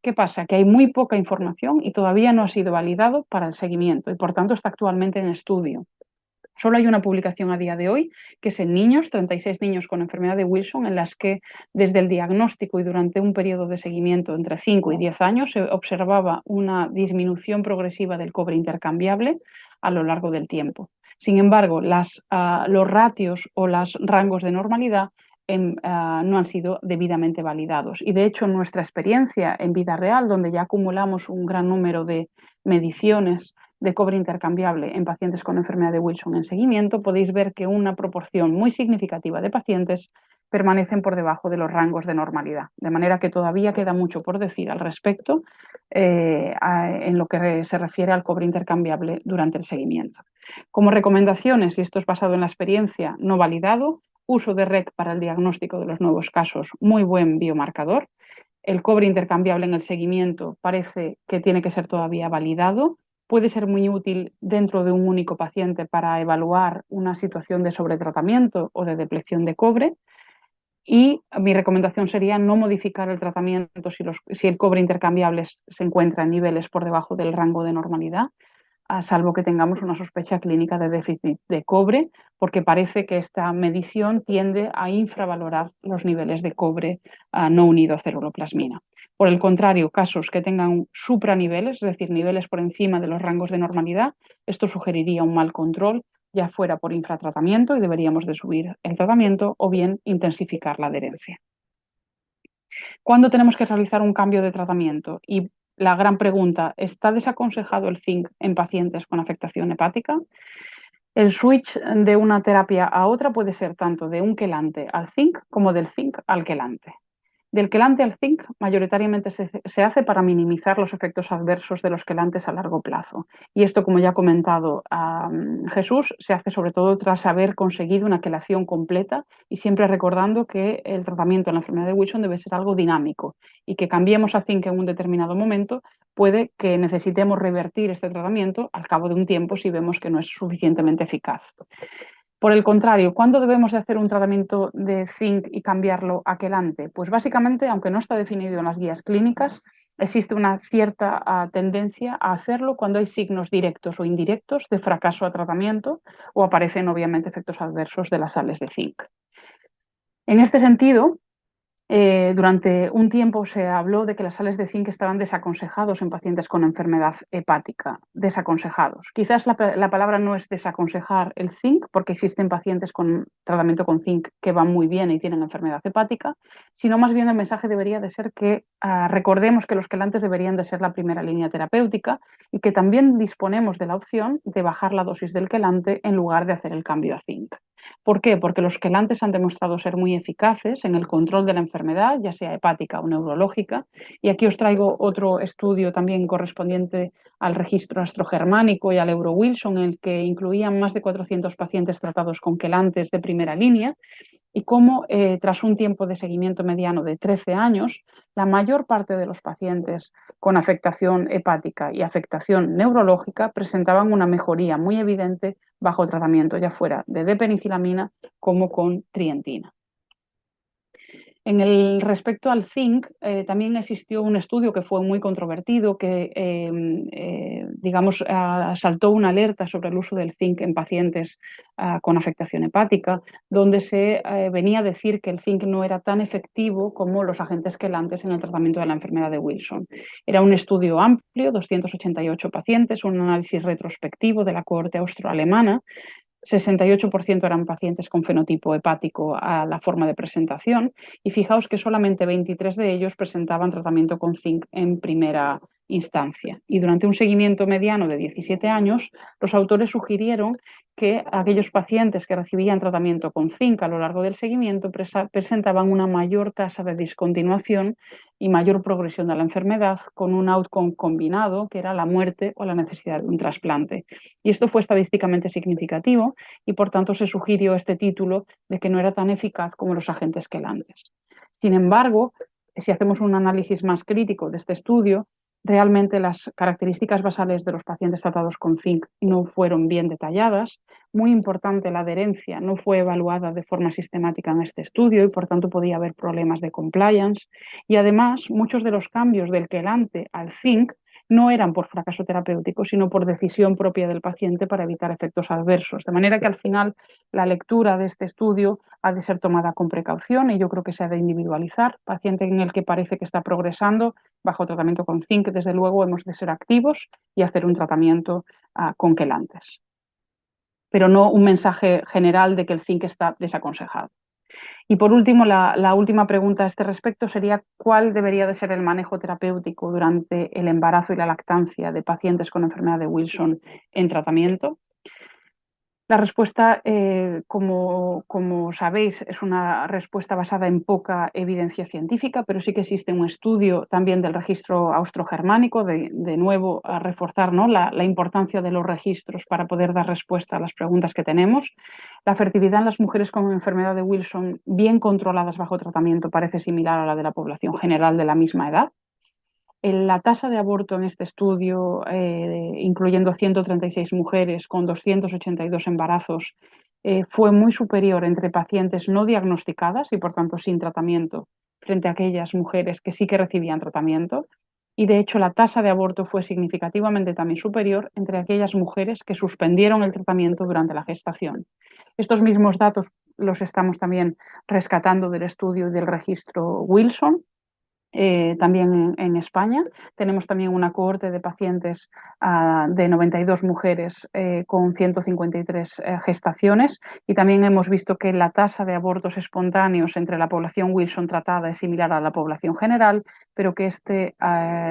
C: ¿Qué pasa? Que hay muy poca información y todavía no ha sido validado para el seguimiento y por tanto está actualmente en estudio. Solo hay una publicación a día de hoy, que es en niños, 36 niños con enfermedad de Wilson, en las que desde el diagnóstico y durante un periodo de seguimiento entre 5 y 10 años se observaba una disminución progresiva del cobre intercambiable a lo largo del tiempo. Sin embargo, los ratios o los rangos de normalidad no han sido debidamente validados. Y de hecho, nuestra experiencia en vida real, donde ya acumulamos un gran número de mediciones de cobre intercambiable en pacientes con enfermedad de Wilson en seguimiento, podéis ver que una proporción muy significativa de pacientes permanecen por debajo de los rangos de normalidad. De manera que todavía queda mucho por decir al respecto en lo que se refiere al cobre intercambiable durante el seguimiento. Como recomendaciones, y esto es basado en la experiencia, no validado, uso de REC para el diagnóstico de los nuevos casos, muy buen biomarcador. El cobre intercambiable en el seguimiento parece que tiene que ser todavía validado. Puede ser muy útil dentro de un único paciente para evaluar una situación de sobretratamiento o de depleción de cobre. Y mi recomendación sería no modificar el tratamiento si el cobre intercambiable se encuentra en niveles por debajo del rango de normalidad, salvo que tengamos una sospecha clínica de déficit de cobre, porque parece que esta medición tiende a infravalorar los niveles de cobre no unido a ceruloplasmina. Por el contrario, casos que tengan supraniveles, es decir, niveles por encima de los rangos de normalidad, esto sugeriría un mal control, ya fuera por infratratamiento y deberíamos de subir el tratamiento o bien intensificar la adherencia. ¿Cuándo tenemos que realizar un cambio de tratamiento? Y la gran pregunta, ¿está desaconsejado el zinc en pacientes con afectación hepática? El switch de una terapia a otra puede ser tanto de un quelante al zinc como del zinc al quelante. Del quelante al zinc mayoritariamente se hace para minimizar los efectos adversos de los quelantes a largo plazo. Y esto, como ya ha comentado Jesús, se hace sobre todo tras haber conseguido una quelación completa y siempre recordando que el tratamiento en la enfermedad de Wilson debe ser algo dinámico y que cambiemos a zinc en un determinado momento puede que necesitemos revertir este tratamiento al cabo de un tiempo si vemos que no es suficientemente eficaz. Por el contrario, ¿cuándo debemos de hacer un tratamiento de zinc y cambiarlo a quelante? Pues básicamente, aunque no está definido en las guías clínicas, existe una cierta tendencia a hacerlo cuando hay signos directos o indirectos de fracaso a tratamiento o aparecen obviamente efectos adversos de las sales de zinc. En este sentido, durante un tiempo se habló de que las sales de zinc estaban desaconsejados en pacientes con enfermedad hepática. Desaconsejados. Quizás la palabra no es desaconsejar el zinc, porque existen pacientes con tratamiento con zinc que van muy bien y tienen enfermedad hepática, sino más bien el mensaje debería de ser que recordemos que los quelantes deberían de ser la primera línea terapéutica y que también disponemos de la opción de bajar la dosis del quelante en lugar de hacer el cambio a zinc. ¿Por qué? Porque los quelantes han demostrado ser muy eficaces en el control de la enfermedad, ya sea hepática o neurológica. Y aquí os traigo otro estudio también correspondiente al registro astrogermánico y al Euro-Wilson, en el que incluían más de 400 pacientes tratados con quelantes de primera línea y cómo tras un tiempo de seguimiento mediano de 13 años, la mayor parte de los pacientes con afectación hepática y afectación neurológica presentaban una mejoría muy evidente bajo tratamiento, ya fuera de D-penicilamina como con trientina. En el respecto al zinc, también existió un estudio que fue muy controvertido, que digamos, saltó una alerta sobre el uso del zinc en pacientes con afectación hepática, donde se venía a decir que el zinc no era tan efectivo como los agentes quelantes en el tratamiento de la enfermedad de Wilson. Era un estudio amplio, 288 pacientes, un análisis retrospectivo de la cohorte austroalemana. 68% eran pacientes con fenotipo hepático a la forma de presentación y fijaos que solamente 23 de ellos presentaban tratamiento con zinc en primera instancia. Y durante un seguimiento mediano de 17 años, los autores sugirieron que aquellos pacientes que recibían tratamiento con zinc a lo largo del seguimiento presentaban una mayor tasa de discontinuación y mayor progresión de la enfermedad con un outcome combinado, que era la muerte o la necesidad de un trasplante. Y esto fue estadísticamente significativo y por tanto se sugirió este título de que no era tan eficaz como los agentes quelantes. Sin embargo, si hacemos un análisis más crítico de este estudio, realmente las características basales de los pacientes tratados con zinc no fueron bien detalladas. Muy importante, la adherencia no fue evaluada de forma sistemática en este estudio y por tanto podía haber problemas de compliance. Y además, muchos de los cambios del quelante al zinc no eran por fracaso terapéutico, sino por decisión propia del paciente para evitar efectos adversos. De manera que al final la lectura de este estudio ha de ser tomada con precaución y yo creo que se ha de individualizar. Paciente en el que parece que está progresando bajo tratamiento con zinc, desde luego hemos de ser activos y hacer un tratamiento con quelantes. Pero no un mensaje general de que el zinc está desaconsejado. Y por último, la última pregunta a este respecto sería ¿cuál debería de ser el manejo terapéutico durante el embarazo y la lactancia de pacientes con enfermedad de Wilson en tratamiento? La respuesta, como sabéis, es una respuesta basada en poca evidencia científica, pero sí que existe un estudio también del registro austrogermánico, de nuevo a reforzar, ¿no?, la importancia de los registros para poder dar respuesta a las preguntas que tenemos. La fertilidad en las mujeres con enfermedad de Wilson bien controladas bajo tratamiento parece similar a la de la población general de la misma edad. La tasa de aborto en este estudio, incluyendo 136 mujeres con 282 embarazos, fue muy superior entre pacientes no diagnosticadas y por tanto sin tratamiento frente a aquellas mujeres que sí que recibían tratamiento. Y de hecho la tasa de aborto fue significativamente también superior entre aquellas mujeres que suspendieron el tratamiento durante la gestación. Estos mismos datos los estamos también rescatando del estudio y del registro Wilson. También en España. Tenemos también una cohorte de pacientes de 92 mujeres con 153 gestaciones, y también hemos visto que la tasa de abortos espontáneos entre la población Wilson tratada es similar a la población general, pero que esta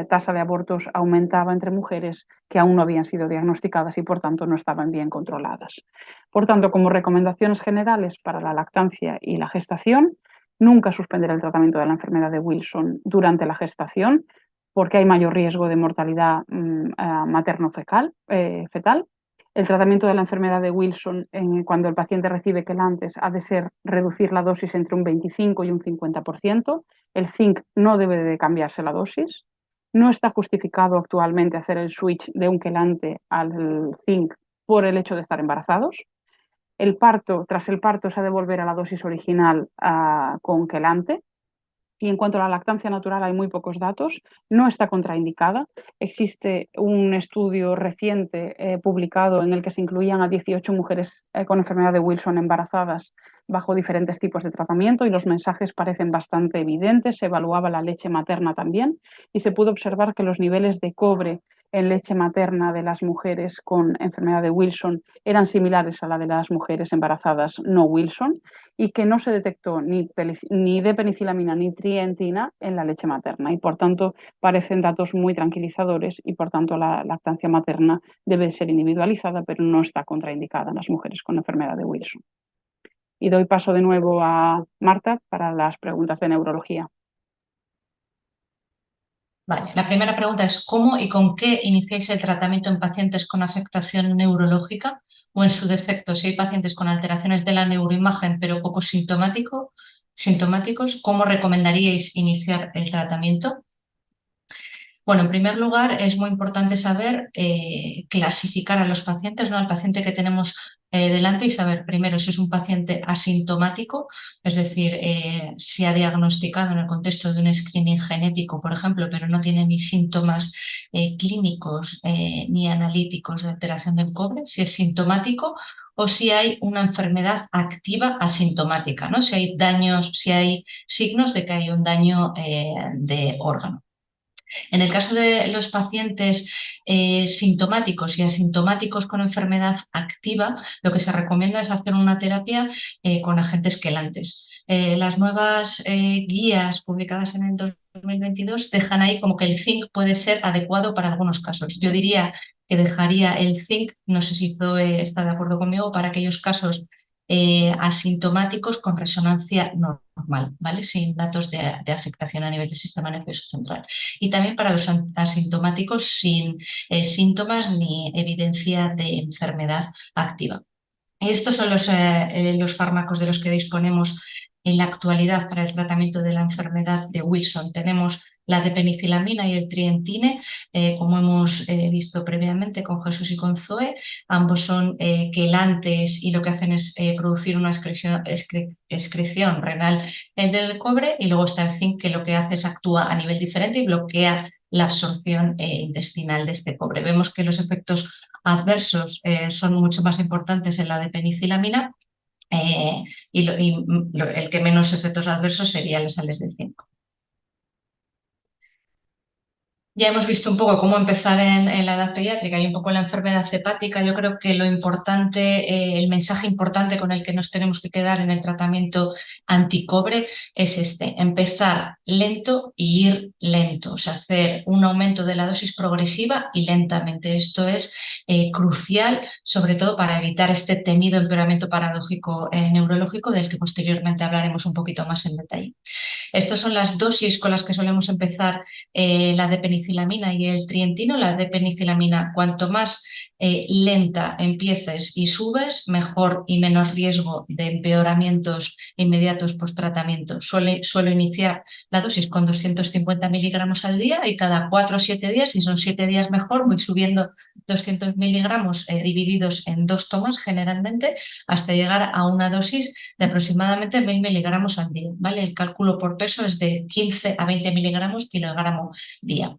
C: tasa de abortos aumentaba entre mujeres que aún no habían sido diagnosticadas y por tanto no estaban bien controladas. Por tanto, como recomendaciones generales para la lactancia y la gestación: nunca suspender el tratamiento de la enfermedad de Wilson durante la gestación, porque hay mayor riesgo de mortalidad materno-fetal. El tratamiento de la enfermedad de Wilson, cuando el paciente recibe quelantes, ha de ser reducir la dosis entre un 25 y un 50%. El zinc no debe de cambiarse la dosis. No está justificado actualmente hacer el switch de un quelante al zinc por el hecho de estar embarazados. Tras el parto se ha de volver a la dosis original con quelante. Y en cuanto a la lactancia natural hay muy pocos datos, no está contraindicada. Existe un estudio reciente publicado en el que se incluían a 18 mujeres con enfermedad de Wilson embarazadas bajo diferentes tipos de tratamiento, y los mensajes parecen bastante evidentes. Se evaluaba la leche materna también y se pudo observar que los niveles de cobre en leche materna de las mujeres con enfermedad de Wilson eran similares a la de las mujeres embarazadas no Wilson, y que no se detectó ni de penicilamina ni trientina en la leche materna, y por tanto parecen datos muy tranquilizadores, y por tanto la lactancia materna debe ser individualizada, pero no está contraindicada en las mujeres con enfermedad de Wilson. Y doy paso de nuevo a Marta para las preguntas de neurología.
D: Vale, la primera pregunta es: ¿cómo y con qué iniciáis el tratamiento en pacientes con afectación neurológica, o en su defecto, si hay pacientes con alteraciones de la neuroimagen pero poco sintomáticos, cómo recomendaríais iniciar el tratamiento? Bueno, en primer lugar, es muy importante saber clasificar a los pacientes, ¿no? Al paciente que tenemos delante, y saber primero si es un paciente asintomático, es decir, si ha diagnosticado en el contexto de un screening genético, por ejemplo, pero no tiene ni síntomas clínicos ni analíticos de alteración del cobre, si es sintomático, o si hay una enfermedad activa asintomática, ¿no? Si hay daños, si hay signos de que hay un daño de órgano. En el caso de los pacientes sintomáticos y asintomáticos con enfermedad activa, lo que se recomienda es hacer una terapia con agentes quelantes. Las nuevas guías publicadas en el 2022 dejan ahí como que el zinc puede ser adecuado para algunos casos. Yo diría que dejaría el zinc, no sé si Zoe está de acuerdo conmigo, para aquellos casos asintomáticos con resonancia normal, ¿vale? Sin datos de afectación a nivel del sistema nervioso central. Y también para los asintomáticos sin síntomas ni evidencia de enfermedad activa. Estos son los fármacos de los que disponemos en la actualidad para el tratamiento de la enfermedad de Wilson. Tenemos la de penicilamina y el trientine, como hemos visto previamente con Jesús y con Zoe. Ambos son quelantes y lo que hacen es producir una excreción renal del cobre, y luego está el zinc, que lo que hace es actúa a nivel diferente y bloquea la absorción intestinal de este cobre. Vemos que los efectos adversos son mucho más importantes en la de penicilamina, y el que menos efectos adversos serían las sales de zinc. Ya hemos visto un poco cómo empezar en la edad pediátrica y un poco la enfermedad hepática. Yo creo que lo importante, el mensaje importante con el que nos tenemos que quedar en el tratamiento anticobre es este: empezar lento y ir lento, o sea, hacer un aumento de la dosis progresiva y lentamente. Esto es crucial, sobre todo para evitar este temido empeoramiento paradójico neurológico, del que posteriormente hablaremos un poquito más en detalle. Estas son las dosis con las que solemos empezar la de penicilamina y el trientino. La de penicilamina, cuanto más lenta empieces y subes, mejor y menos riesgo de empeoramientos inmediatos post-tratamiento. Suelo iniciar la dosis con 250 miligramos al día y cada 4 o 7 días, si son 7 días mejor, voy subiendo 200 miligramos divididos en 2 tomas generalmente, hasta llegar a una dosis de aproximadamente 1000 miligramos al día, ¿vale? El cálculo por peso es de 15 a 20 miligramos kilogramo día.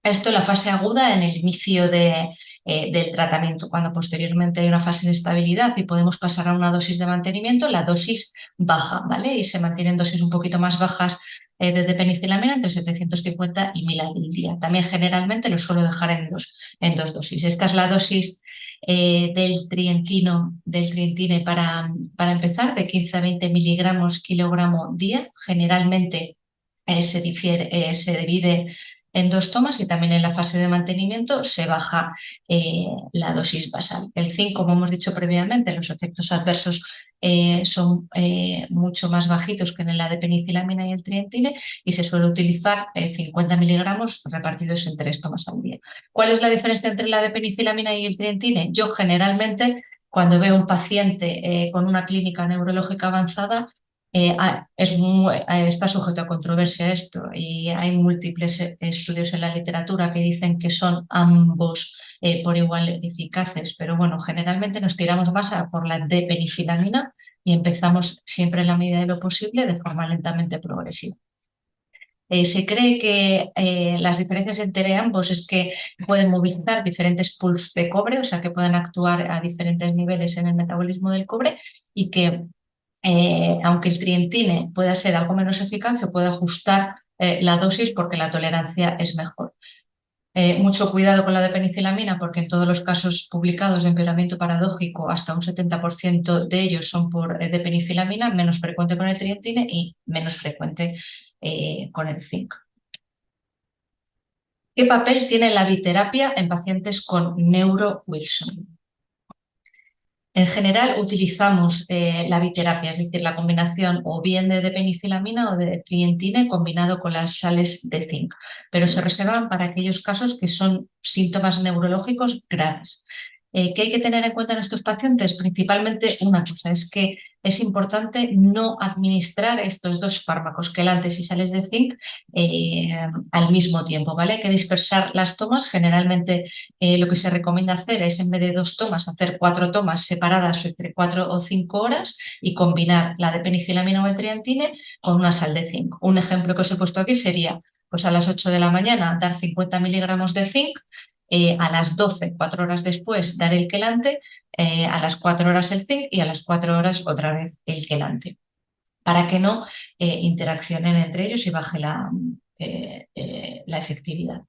D: Esto en la fase aguda, en el inicio del tratamiento. Cuando posteriormente hay una fase de estabilidad y podemos pasar a una dosis de mantenimiento, la dosis baja, ¿vale? Y se mantienen dosis un poquito más bajas de penicilamina, entre 750 y 1000 al día. También generalmente lo suelo dejar en dos dosis. Esta es la dosis del trientine para empezar, de 15 a 20 miligramos kilogramo día. Generalmente se divide en 2 tomas y también en la fase de mantenimiento se baja la dosis basal. El zinc, como hemos dicho previamente, los efectos adversos son mucho más bajitos que en la de penicilamina y el trientine, y se suele utilizar 50 miligramos repartidos en 3 tomas al día. ¿Cuál es la diferencia entre la de penicilamina y el trientine? Yo generalmente, cuando veo un paciente con una clínica neurológica avanzada, está sujeto a controversia esto, y hay múltiples estudios en la literatura que dicen que son ambos por igual eficaces, pero bueno, generalmente nos tiramos más por la de penicilamina y empezamos siempre, en la medida de lo posible, de forma lentamente progresiva. Se cree que las diferencias entre ambos es que pueden movilizar diferentes pools de cobre, o sea que pueden actuar a diferentes niveles en el metabolismo del cobre, y que aunque el trientine pueda ser algo menos eficaz, se puede ajustar la dosis porque la tolerancia es mejor. Mucho cuidado con la de penicilamina, porque en todos los casos publicados de empeoramiento paradójico, hasta un 70% de ellos son de penicilamina, menos frecuente con el trientine y menos frecuente con el zinc. ¿Qué papel tiene la biterapia en pacientes con neuro-Wilson? En general utilizamos la biterapia, es decir, la combinación o bien de penicilamina o de trientine combinado con las sales de zinc, pero se reservan para aquellos casos que son síntomas neurológicos graves. ¿Qué hay que tener en cuenta en estos pacientes? Principalmente una cosa, es que es importante no administrar estos 2 fármacos, quelantes y sales de zinc, al mismo tiempo, ¿vale? Hay que dispersar las tomas. Generalmente lo que se recomienda hacer es, en vez de 2 tomas, hacer 4 tomas separadas entre 4 o 5 horas y combinar la de penicilamina o el trientine con una sal de zinc. Un ejemplo que os he puesto aquí sería, pues a las 8 de la mañana dar 50 miligramos de zinc, a las 12, 4 horas después, dar el quelante, a las 4 horas el zinc y a las 4 horas otra vez el quelante, para que no interaccionen entre ellos y baje la efectividad.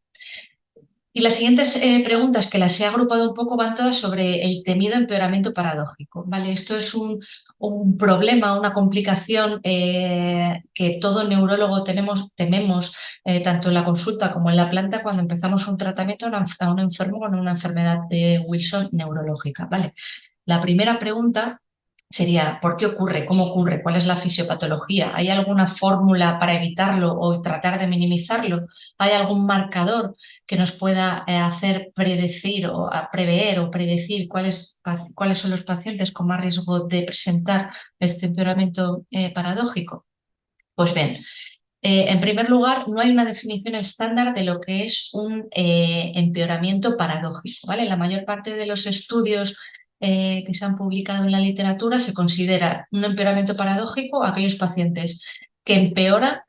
D: Y las siguientes preguntas, que las he agrupado un poco, van todas sobre el temido empeoramiento paradójico, ¿vale? Esto es un problema, una complicación que todo neurólogo tememos, tanto en la consulta como en la planta, cuando empezamos un tratamiento a un enfermo con una enfermedad de Wilson neurológica, ¿vale? La primera pregunta sería: ¿por qué ocurre? ¿Cómo ocurre? ¿Cuál es la fisiopatología? ¿Hay alguna fórmula para evitarlo o tratar de minimizarlo? ¿Hay algún marcador que nos pueda hacer predecir o prever o predecir cuáles son los pacientes con más riesgo de presentar este empeoramiento paradójico? Pues bien, en primer lugar, no hay una definición estándar de lo que es un empeoramiento paradójico, ¿vale? La mayor parte de los estudios que se han publicado en la literatura se considera un empeoramiento paradójico a aquellos pacientes que empeoran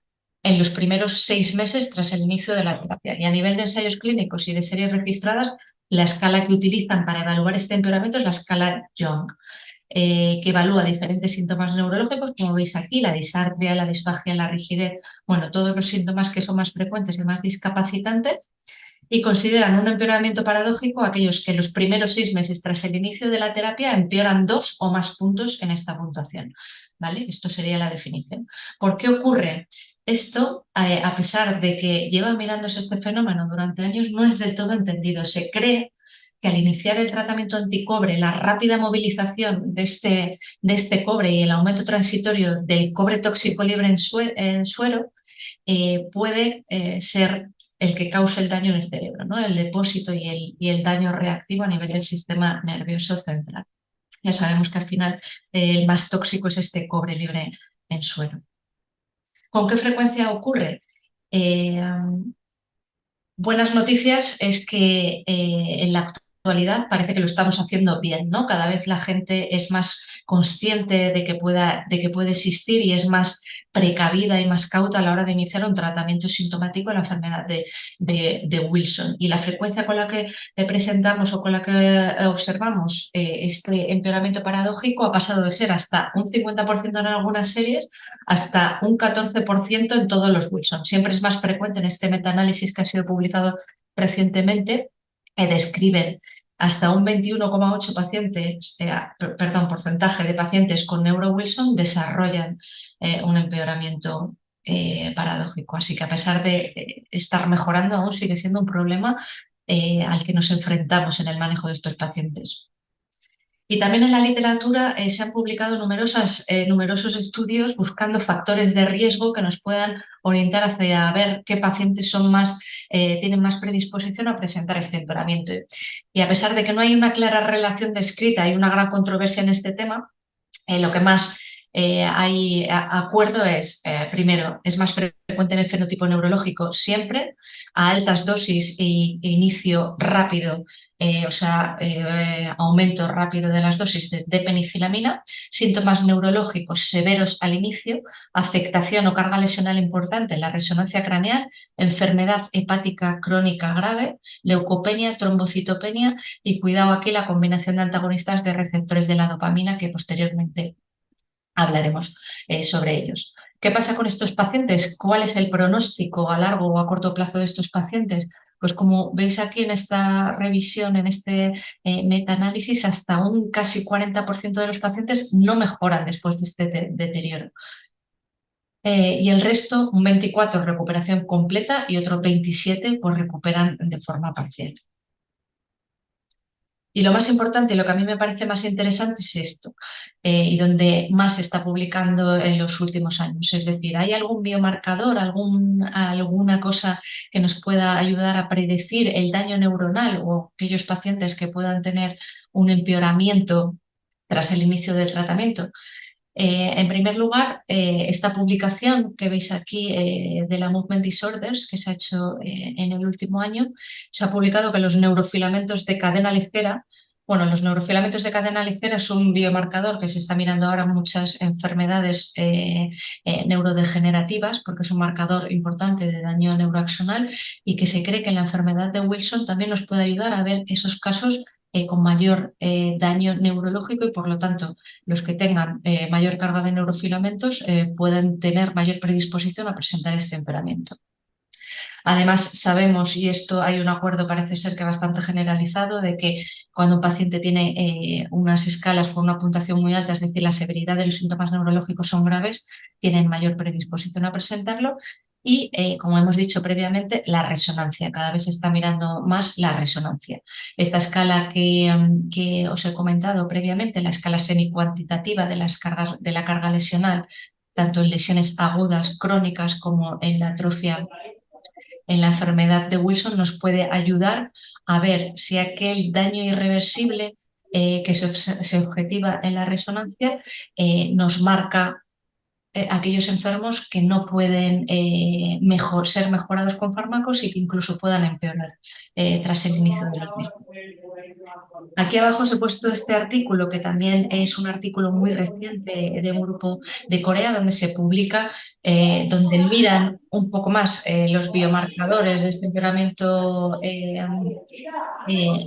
D: en los primeros 6 meses tras el inicio de la terapia. Y a nivel de ensayos clínicos y de series registradas, la escala que utilizan para evaluar este empeoramiento es la escala Young, que evalúa diferentes síntomas neurológicos, como veis aquí: la disartria, la disfagia, la rigidez, bueno, todos los síntomas que son más frecuentes y más discapacitantes. y consideran un empeoramiento paradójico aquellos que los primeros 6 meses tras el inicio de la terapia empeoran 2 o más puntos en esta puntuación. ¿Vale? Esto sería la definición. ¿Por qué ocurre? Esto, a pesar de que lleva mirándose este fenómeno durante años, no es del todo entendido. Se cree que al iniciar el tratamiento anticobre, la rápida movilización de este cobre y el aumento transitorio del cobre tóxico libre en suero puede ser el que cause el daño en el cerebro, ¿no? El depósito y el daño reactivo a nivel del sistema nervioso central. Ya sabemos que al final el más tóxico es este cobre libre en suero. ¿Con qué frecuencia ocurre? Buenas noticias es que en la actualidad parece que lo estamos haciendo bien, ¿no? Cada vez la gente es más consciente de que puede existir y es más precavida y más cauta a la hora de iniciar un tratamiento sintomático de la enfermedad de Wilson. Y la frecuencia con la que presentamos o con la que observamos este empeoramiento paradójico ha pasado de ser hasta un 50% en algunas series hasta un 14% en todos los Wilson. Siempre es más frecuente en este metaanálisis que ha sido publicado recientemente, describen hasta un 21,8 porcentaje de pacientes con neuro-Wilson desarrollan un empeoramiento paradójico. Así que a pesar de estar mejorando, aún sigue siendo un problema al que nos enfrentamos en el manejo de estos pacientes. Y también en la literatura se han publicado numerosos estudios buscando factores de riesgo que nos puedan orientar hacia ver qué pacientes tienen más predisposición a presentar este empeoramiento. Y a pesar de que no hay una clara relación descrita, hay una gran controversia en este tema, lo que más hay acuerdo es, primero, es más frecuente en el fenotipo neurológico siempre, a altas dosis e inicio rápido, aumento rápido de las dosis de penicilamina, síntomas neurológicos severos al inicio, afectación o carga lesional importante en la resonancia craneal, enfermedad hepática crónica grave, leucopenia, trombocitopenia y cuidado aquí la combinación de antagonistas de receptores de la dopamina que posteriormente hablaremos sobre ellos. ¿Qué pasa con estos pacientes? ¿Cuál es el pronóstico a largo o a corto plazo de estos pacientes? Pues como veis aquí en esta revisión, en este metaanálisis, hasta un casi 40% de los pacientes no mejoran después de este deterioro. Y el resto, un 24% recuperación completa y otro 27% pues recuperan de forma parcial. Y lo más importante, lo que a mí me parece más interesante es esto, y donde más se está publicando en los últimos años. Es decir, ¿hay algún biomarcador, alguna cosa que nos pueda ayudar a predecir el daño neuronal o aquellos pacientes que puedan tener un empeoramiento tras el inicio del tratamiento? En primer lugar, esta publicación que veis aquí de la Movement Disorders, que se ha hecho en el último año, se ha publicado que los neurofilamentos de cadena ligera, los neurofilamentos de cadena ligera es un biomarcador que se está mirando ahora en muchas enfermedades neurodegenerativas, porque es un marcador importante de daño neuroaxonal y que se cree que en la enfermedad de Wilson también nos puede ayudar a ver esos casos con mayor daño neurológico y por lo tanto los que tengan mayor carga de neurofilamentos pueden tener mayor predisposición a presentar este empeoramiento. Además, sabemos, y esto hay un acuerdo, parece ser que bastante generalizado, de que cuando un paciente tiene unas escalas con una puntuación muy alta, es decir, la severidad de los síntomas neurológicos son graves, tienen mayor predisposición a presentarlo. Y, como hemos dicho previamente, la resonancia. Cada vez se está mirando más la resonancia. Esta escala que os he comentado previamente, la escala semicuantitativa de la carga lesional, tanto en lesiones agudas, crónicas, como en la atrofia en la enfermedad de Wilson, nos puede ayudar a ver si aquel daño irreversible que se objetiva en la resonancia nos marca aquellos enfermos que no pueden ser mejorados con fármacos y que incluso puedan empeorar tras el inicio de los mismos. Aquí abajo os he puesto este artículo, que también es un artículo muy reciente de un grupo de Corea, donde se publica, donde miran un poco más los biomarcadores de este empeoramiento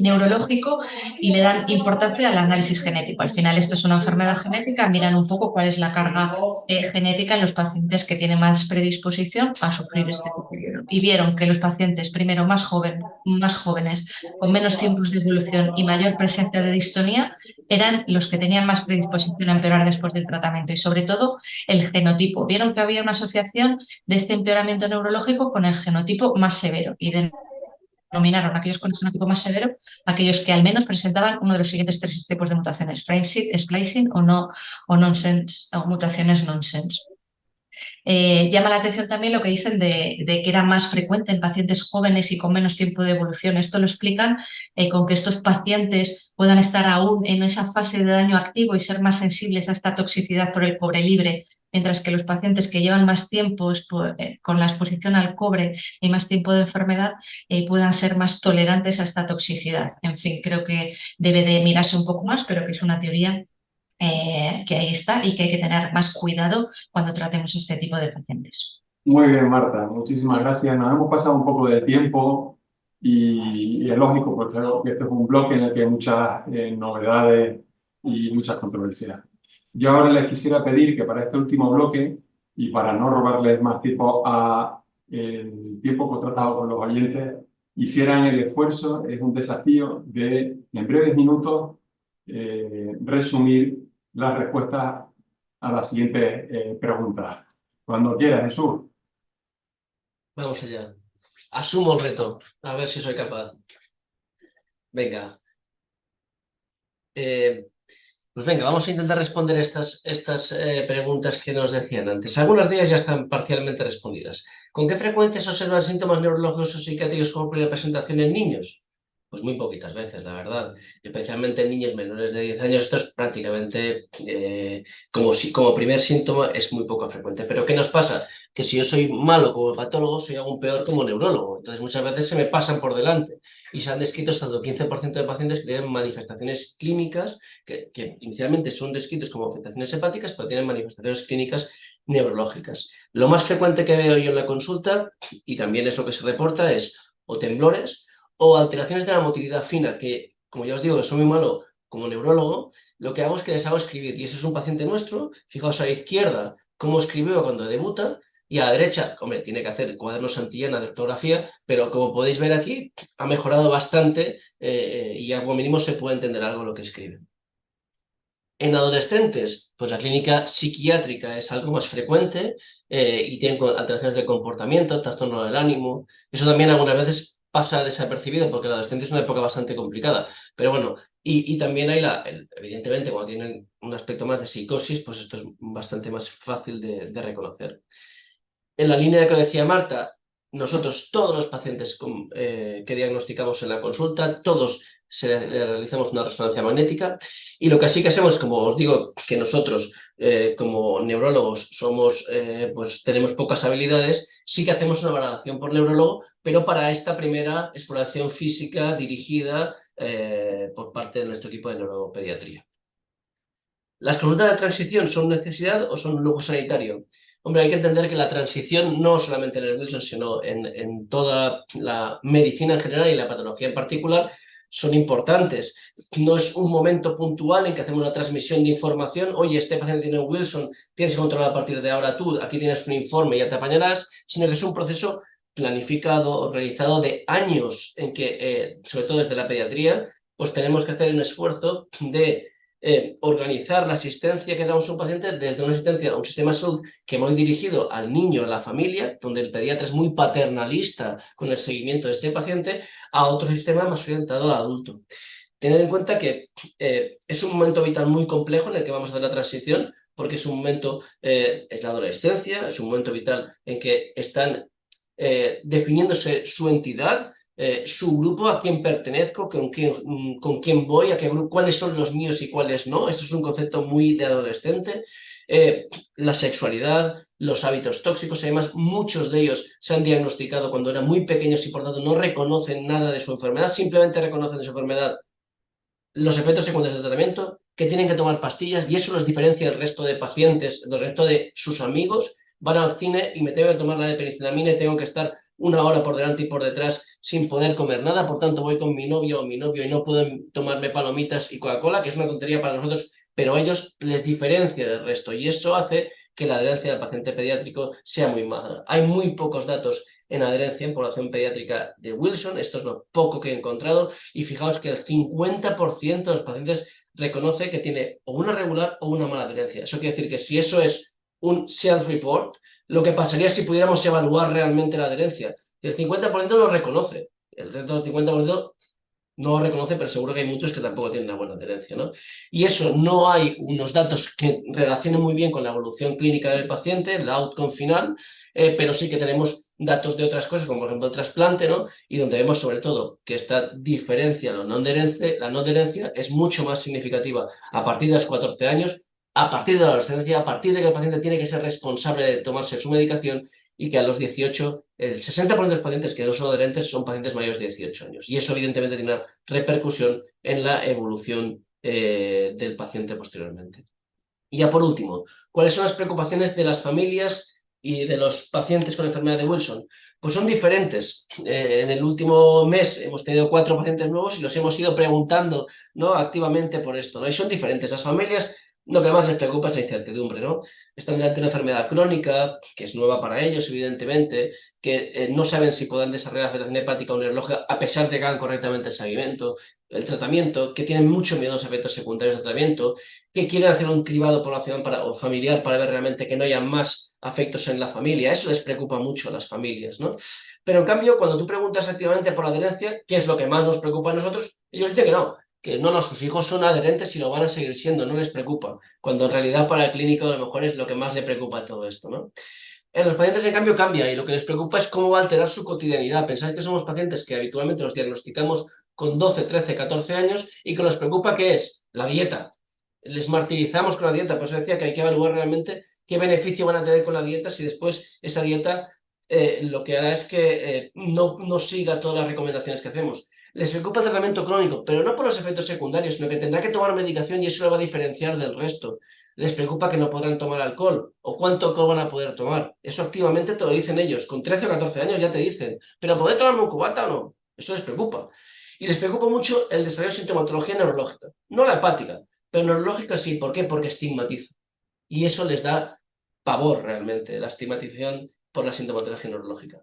D: neurológico y le dan importancia al análisis genético. Al final esto es una enfermedad genética, miran un poco cuál es la carga genética en los pacientes que tienen más predisposición a sufrir este deterioro. Y vieron que los pacientes, primero más jóvenes, con menos tiempos de evolución y mayor presencia de distonía, eran los que tenían más predisposición a empeorar después del tratamiento y sobre todo el genotipo. Vieron que había una asociación de este empeoramiento neurológico con el genotipo más severo y denominaron aquellos con el genotipo más severo aquellos que al menos presentaban uno de los siguientes 3 tipos de mutaciones: frameshift, splicing o nonsense, o mutaciones nonsense. Llama la atención también lo que dicen de que era más frecuente en pacientes jóvenes y con menos tiempo de evolución. Esto lo explican con que estos pacientes puedan estar aún en esa fase de daño activo y ser más sensibles a esta toxicidad por el cobre libre, mientras que los pacientes que llevan más tiempo con la exposición al cobre y más tiempo de enfermedad puedan ser más tolerantes a esta toxicidad. En fin, creo que debe de mirarse un poco más, pero que es una teoría que ahí está y que hay que tener más cuidado cuando tratemos este tipo de pacientes.
A: Muy bien, Marta, muchísimas gracias. Nos hemos pasado un poco de tiempo y es lógico porque este es un bloque en el que hay muchas novedades y muchas controversias. Yo ahora les quisiera pedir que para este último bloque, y para no robarles más tiempo a el tiempo contratado con los oyentes, hicieran el esfuerzo, es un desafío de, en breves minutos, resumir las respuestas a las siguientes preguntas. Cuando quieras, Jesús.
B: Vamos allá. Asumo el reto, a ver si soy capaz. Venga. Pues venga, vamos a intentar responder estas preguntas que nos decían antes. Algunas de ellas ya están parcialmente respondidas. ¿Con qué frecuencia se observan síntomas neurológicos o psiquiátricos como primera presentación en niños? Pues muy poquitas veces, la verdad. Especialmente en niños menores de 10 años, esto es prácticamente como primer síntoma, es muy poco frecuente. Pero ¿qué nos pasa? Que si yo soy malo como patólogo, soy aún peor como neurólogo. Entonces muchas veces se me pasan por delante. Y se han descrito hasta el 15% de pacientes que tienen manifestaciones clínicas que inicialmente son descritos como afectaciones hepáticas, pero tienen manifestaciones clínicas neurológicas. Lo más frecuente que veo yo en la consulta, y también es lo que se reporta, es o temblores o alteraciones de la motilidad fina, que, como ya os digo, que soy muy malo como neurólogo, lo que hago es que les hago escribir, y eso es un paciente nuestro. Fijaos a la izquierda cómo escribió cuando debuta, y a la derecha, hombre, tiene que hacer el cuaderno Santillana de ortografía, pero como podéis ver aquí, ha mejorado bastante y a como mínimo se puede entender algo lo que escribe. En adolescentes, pues la clínica psiquiátrica es algo más frecuente y tienen alteraciones de comportamiento, trastorno del ánimo. Eso también algunas veces pasa desapercibido porque la adolescencia es una época bastante complicada. Pero bueno, y también hay evidentemente, cuando tienen un aspecto más de psicosis, pues esto es bastante más fácil de reconocer. En la línea de que decía Marta, nosotros, todos los pacientes que diagnosticamos en la consulta, todos le realizamos una resonancia magnética, y lo que sí que hacemos, como os digo, que nosotros como neurólogos pues tenemos pocas habilidades, sí que hacemos una valoración por neurólogo, pero para esta primera exploración física dirigida por parte de nuestro equipo de neuropediatría. ¿Las consultas de transición son necesidad o son un lujo sanitario? Hombre, hay que entender que la transición, no solamente en el Wilson, sino en toda la medicina en general y la patología en particular, son importantes. No es un momento puntual en que hacemos una transmisión de información. Oye, este paciente tiene un Wilson, tienes que controlar a partir de ahora tú, aquí tienes un informe, ya te apañarás, sino que es un proceso planificado, organizado de años en que, sobre todo desde la pediatría, pues tenemos que hacer un esfuerzo de organizar la asistencia que damos a un paciente desde una asistencia a un sistema de salud que va dirigido al niño, a la familia, donde el pediatra es muy paternalista con el seguimiento de este paciente, a otro sistema más orientado al adulto. Tened en cuenta que es un momento vital muy complejo en el que vamos a hacer la transición, porque es un momento, es la adolescencia, es un momento vital en que están definiéndose su entidad, su grupo, a quién pertenezco, con quién voy, a qué grupo, cuáles son los míos y cuáles no. Esto es un concepto muy de adolescente. La sexualidad, los hábitos tóxicos, además muchos de ellos se han diagnosticado cuando eran muy pequeños y por tanto no reconocen nada de su enfermedad, simplemente reconocen de su enfermedad los efectos secundarios del tratamiento, que tienen que tomar pastillas, y eso los diferencia del resto de pacientes, del resto de sus amigos, van al cine y me tengo que tomar la de penicillamina y tengo que estar 1 hora por delante y por detrás sin poder comer nada, por tanto voy con mi novio o mi novio y no puedo tomarme palomitas y Coca-Cola, que es una tontería para nosotros, pero a ellos les diferencia del resto y eso hace que la adherencia del paciente pediátrico sea muy mala. Hay muy pocos datos en adherencia en población pediátrica de Wilson, esto es lo poco que he encontrado, y fijaos que el 50% de los pacientes reconoce que tiene o una regular o una mala adherencia. Eso quiere decir que si eso es un self-report, lo que pasaría si pudiéramos evaluar realmente la adherencia. El 50% lo reconoce, el resto del 50% no lo reconoce, pero seguro que hay muchos que tampoco tienen una buena adherencia, ¿no? Y eso no hay unos datos que relacionen muy bien con la evolución clínica del paciente, el outcome final, pero sí que tenemos datos de otras cosas, como por ejemplo el trasplante, ¿no? Y donde vemos sobre todo que esta diferencia, la no adherencia es mucho más significativa a partir de los 14 años, a partir de la adolescencia, a partir de que el paciente tiene que ser responsable de tomarse su medicación y que a los 18, el 60% de los pacientes que no son adherentes son pacientes mayores de 18 años. Y eso evidentemente tiene una repercusión en la evolución del paciente posteriormente. Y ya por último, ¿cuáles son las preocupaciones de las familias y de los pacientes con enfermedad de Wilson? Pues son diferentes. En el último mes hemos tenido 4 pacientes nuevos y los hemos ido preguntando, ¿no?, activamente por esto, ¿no? Y son diferentes. Las familias lo que más les preocupa es la incertidumbre, ¿no? Están delante de una enfermedad crónica, que es nueva para ellos, evidentemente, que no saben si podrán desarrollar afectación hepática o neurológica a pesar de que hagan correctamente el seguimiento, el tratamiento, que tienen mucho miedo a los efectos secundarios del tratamiento, que quieren hacer un cribado poblacional o familiar para ver realmente que no haya más afectos en la familia. Eso les preocupa mucho a las familias, ¿no? Pero en cambio, cuando tú preguntas activamente por la adherencia, ¿qué es lo que más nos preocupa a nosotros? Ellos dicen que no, sus hijos son adherentes y lo van a seguir siendo, no les preocupa, cuando en realidad para el clínico a lo mejor es lo que más le preocupa todo esto, ¿no? En los pacientes, en cambio, cambia y lo que les preocupa es cómo va a alterar su cotidianidad. Pensáis que somos pacientes que habitualmente los diagnosticamos con 12, 13, 14 años y que nos preocupa ¿qué es? La dieta. Les martirizamos con la dieta, por eso decía que hay que evaluar realmente qué beneficio van a tener con la dieta si después esa dieta lo que hará es que no siga todas las recomendaciones que hacemos. Les preocupa el tratamiento crónico, pero no por los efectos secundarios, sino que tendrá que tomar medicación y eso lo va a diferenciar del resto. Les preocupa que no podrán tomar alcohol o cuánto alcohol van a poder tomar. Eso activamente te lo dicen ellos. Con 13 o 14 años ya te dicen, ¿pero poder tomarme un cubata o no? Eso les preocupa. Y les preocupa mucho el desarrollo de sintomatología neurológica. No la hepática, pero neurológica sí. ¿Por qué? Porque estigmatiza. Y eso les da pavor realmente, la estigmatización por la sintomatología neurológica.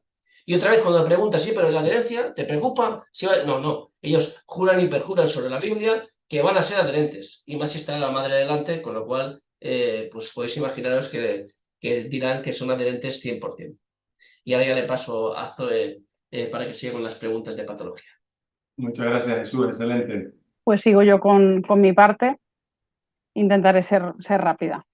B: Y otra vez, cuando preguntas, sí, pero la adherencia, ¿te preocupa? No. Ellos juran y perjuran sobre la Biblia que van a ser adherentes. Y más si está la madre delante, con lo cual, pues podéis imaginaros que dirán que son adherentes 100%. Y ahora ya le paso a Zoe para que siga con las preguntas de patología.
A: Muchas gracias, Jesús. Excelente.
C: Pues sigo yo con mi parte. Intentaré ser rápida.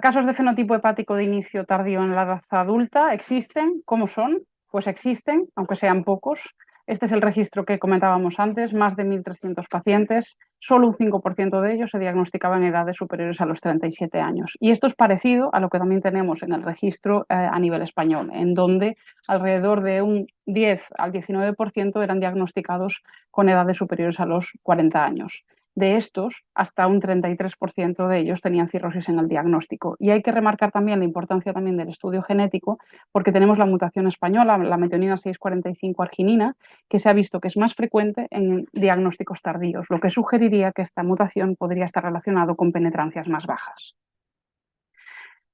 C: Casos de fenotipo hepático de inicio tardío en la edad adulta existen. ¿Cómo son? Pues existen, aunque sean pocos. Este es el registro que comentábamos antes, más de 1.300 pacientes, solo un 5% de ellos se diagnosticaban en edades superiores a los 37 años. Y esto es parecido a lo que también tenemos en el registro a nivel español, en donde alrededor de un 10 al 19% eran diagnosticados con edades superiores a los 40 años. De estos, hasta un 33% de ellos tenían cirrosis en el diagnóstico. Y hay que remarcar también la importancia también del estudio genético, porque tenemos la mutación española, la metionina 645 arginina, que se ha visto que es más frecuente en diagnósticos tardíos, lo que sugeriría que esta mutación podría estar relacionada con penetrancias más bajas.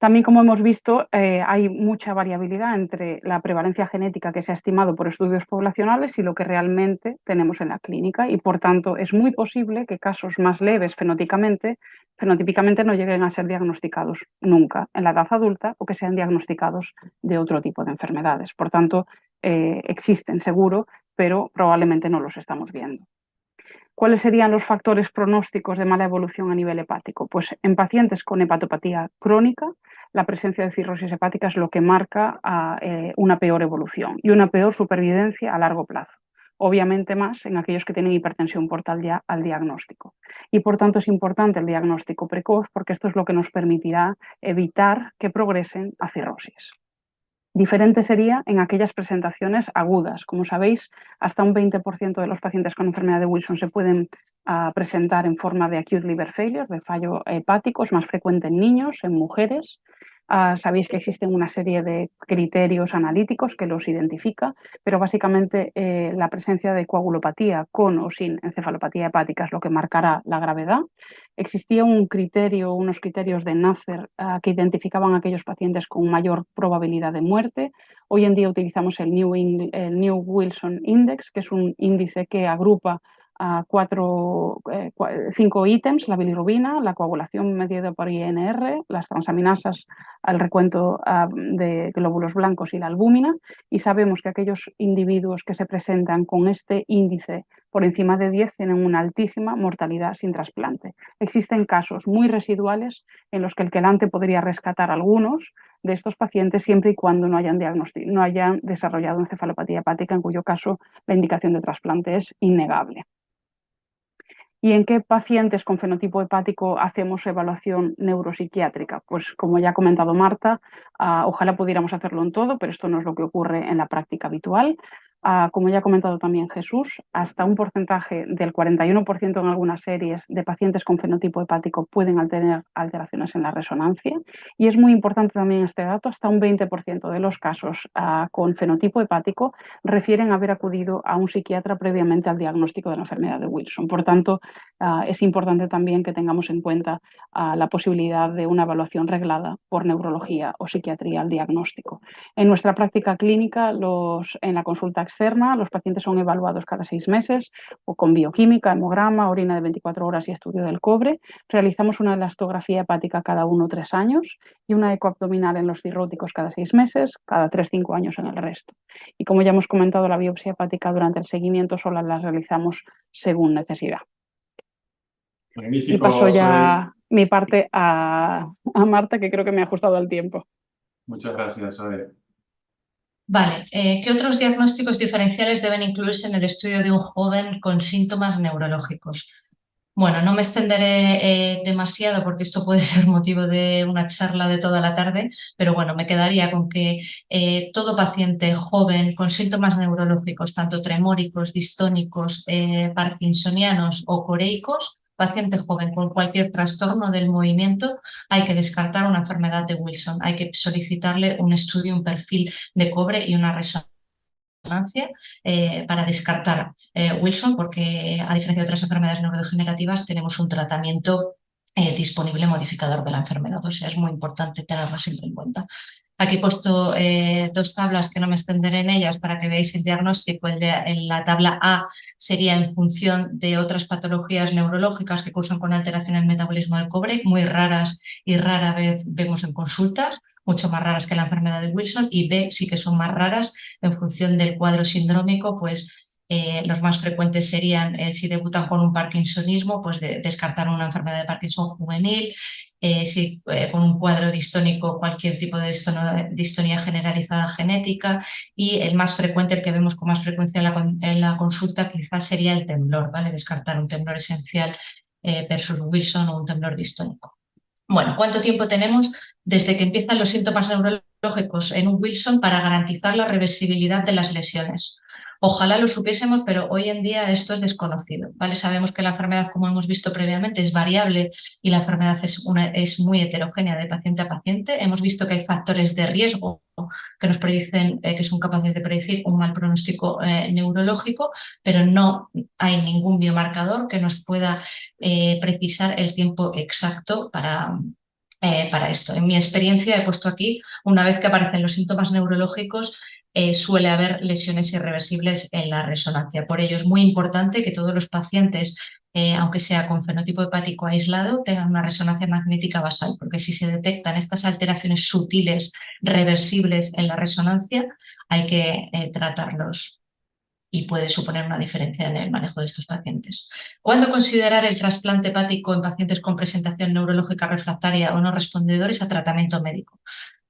C: También, como hemos visto, hay mucha variabilidad entre la prevalencia genética que se ha estimado por estudios poblacionales y lo que realmente tenemos en la clínica y, por tanto, es muy posible que casos más leves fenotípicamente no lleguen a ser diagnosticados nunca en la edad adulta o que sean diagnosticados de otro tipo de enfermedades. Por tanto, existen seguro, pero probablemente no los estamos viendo. ¿Cuáles serían los factores pronósticos de mala evolución a nivel hepático? Pues en pacientes con hepatopatía crónica, la presencia de cirrosis hepática es lo que marca una peor evolución y una peor supervivencia a largo plazo. Obviamente más en aquellos que tienen hipertensión portal ya al diagnóstico. Y por tanto es importante el diagnóstico precoz porque esto es lo que nos permitirá evitar que progresen a cirrosis. Diferente sería en aquellas presentaciones agudas. Como sabéis, hasta un 20% de los pacientes con enfermedad de Wilson se pueden presentar en forma de acute liver failure, de fallo hepático, es más frecuente en niños, en mujeres. Sabéis que existen una serie de criterios analíticos que los identifica, pero básicamente la presencia de coagulopatía con o sin encefalopatía hepática es lo que marcará la gravedad. Existía unos criterios de Nasser que identificaban a aquellos pacientes con mayor probabilidad de muerte. Hoy en día utilizamos el New Wilson Index, que es un índice que agrupa a 5 ítems: la bilirrubina, la coagulación medida por INR, las transaminasas, el recuento de glóbulos blancos y la albúmina, y sabemos que aquellos individuos que se presentan con este índice por encima de 10 tienen una altísima mortalidad sin trasplante. Existen casos muy residuales en los que el quelante podría rescatar a algunos de estos pacientes siempre y cuando no hayan desarrollado encefalopatía hepática, en cuyo caso la indicación de trasplante es innegable. ¿Y en qué pacientes con fenotipo hepático hacemos evaluación neuropsiquiátrica? Pues como ya ha comentado Marta, ojalá pudiéramos hacerlo en todo, pero esto no es lo que ocurre en la práctica habitual. Como ya ha comentado también Jesús, hasta un porcentaje del 41% en algunas series de pacientes con fenotipo hepático pueden tener alteraciones en la resonancia. Y es muy importante también este dato: hasta un 20% de los casos con fenotipo hepático refieren haber acudido a un psiquiatra previamente al diagnóstico de la enfermedad de Wilson. Por tanto, es importante también que tengamos en cuenta la posibilidad de una evaluación reglada por neurología o psiquiatría al diagnóstico. En nuestra práctica clínica, en la consulta externa, los pacientes son evaluados cada 6 meses o con bioquímica, hemograma, orina de 24 horas y estudio del cobre. Realizamos una elastografía hepática cada 1 o 3 años y una ecoabdominal en los cirróticos cada 6 meses, cada 3-5 años en el resto. Y como ya hemos comentado, la biopsia hepática durante el seguimiento solo la realizamos según necesidad.
A: Magnífico.
C: Y paso ya mi parte a Marta, que creo que me ha ajustado al tiempo.
A: Muchas gracias, Zoe.
D: Vale, ¿qué otros diagnósticos diferenciales deben incluirse en el estudio de un joven con síntomas neurológicos? Bueno, no me extenderé demasiado porque esto puede ser motivo de una charla de toda la tarde, pero bueno, me quedaría con que todo paciente joven con síntomas neurológicos, tanto tremóricos, distónicos, parkinsonianos o coreicos, paciente joven con cualquier trastorno del movimiento, hay que descartar una enfermedad de Wilson, hay que solicitarle un estudio, un perfil de cobre y una resonancia para descartar Wilson, porque a diferencia de otras enfermedades neurodegenerativas tenemos un tratamiento disponible modificador de la enfermedad. O sea, es muy importante tenerlo siempre en cuenta. Aquí he puesto 2 tablas que no me extenderé en ellas para que veáis el diagnóstico. En la tabla A sería en función de otras patologías neurológicas que cursan con alteración en el metabolismo del cobre, muy raras y rara vez vemos en consultas, mucho más raras que la enfermedad de Wilson, y B sí que son más raras en función del cuadro sindrómico, pues los más frecuentes serían, si debutan con un parkinsonismo, pues descartar una enfermedad de Parkinson juvenil. Si con un cuadro distónico, cualquier tipo de distonía generalizada genética, y el más frecuente, el que vemos con más frecuencia en la consulta, quizás sería el temblor, ¿vale? Descartar un temblor esencial versus Wilson o un temblor distónico. Bueno, ¿cuánto tiempo tenemos desde que empiezan los síntomas neurológicos en un Wilson para garantizar la reversibilidad de las lesiones? Ojalá lo supiésemos, pero hoy en día esto es desconocido, ¿vale? Sabemos que la enfermedad, como hemos visto previamente, es variable y la enfermedad es muy heterogénea de paciente a paciente. Hemos visto que hay factores de riesgo que nos predicen, que son capaces de predecir un mal pronóstico neurológico, pero no hay ningún biomarcador que nos pueda precisar el tiempo exacto para esto. En mi experiencia he puesto aquí, una vez que aparecen los síntomas neurológicos, suele haber lesiones irreversibles en la resonancia. Por ello es muy importante que todos los pacientes, aunque sea con fenotipo hepático aislado, tengan una resonancia magnética basal, porque si se detectan estas alteraciones sutiles reversibles en la resonancia, hay que tratarlos y puede suponer una diferencia en el manejo de estos pacientes. ¿Cuándo considerar el trasplante hepático en pacientes con presentación neurológica refractaria o no respondedores a tratamiento médico?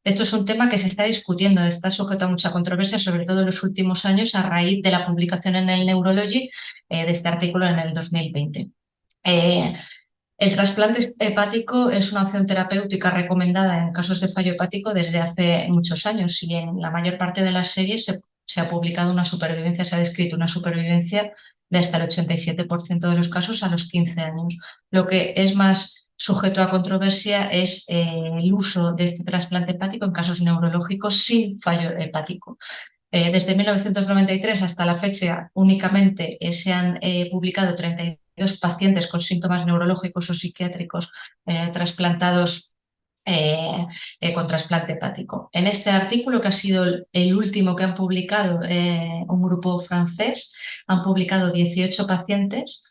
D: Esto es un tema que se está discutiendo, está sujeto a mucha controversia, sobre todo en los últimos años, a raíz de la publicación en el Neurology de este artículo en el 2020. El trasplante hepático es una opción terapéutica recomendada en casos de fallo hepático desde hace muchos años, y en la mayor parte de las series se ha publicado una supervivencia, se ha descrito una supervivencia de hasta el 87% de los casos a los 15 años. Lo que es más sujeto a controversia es el uso de este trasplante hepático en casos neurológicos sin fallo hepático. Desde 1993 hasta la fecha únicamente se han publicado 32 pacientes con síntomas neurológicos o psiquiátricos trasplantados con trasplante hepático. En este artículo, que ha sido el último que han publicado un grupo francés, han publicado 18 pacientes,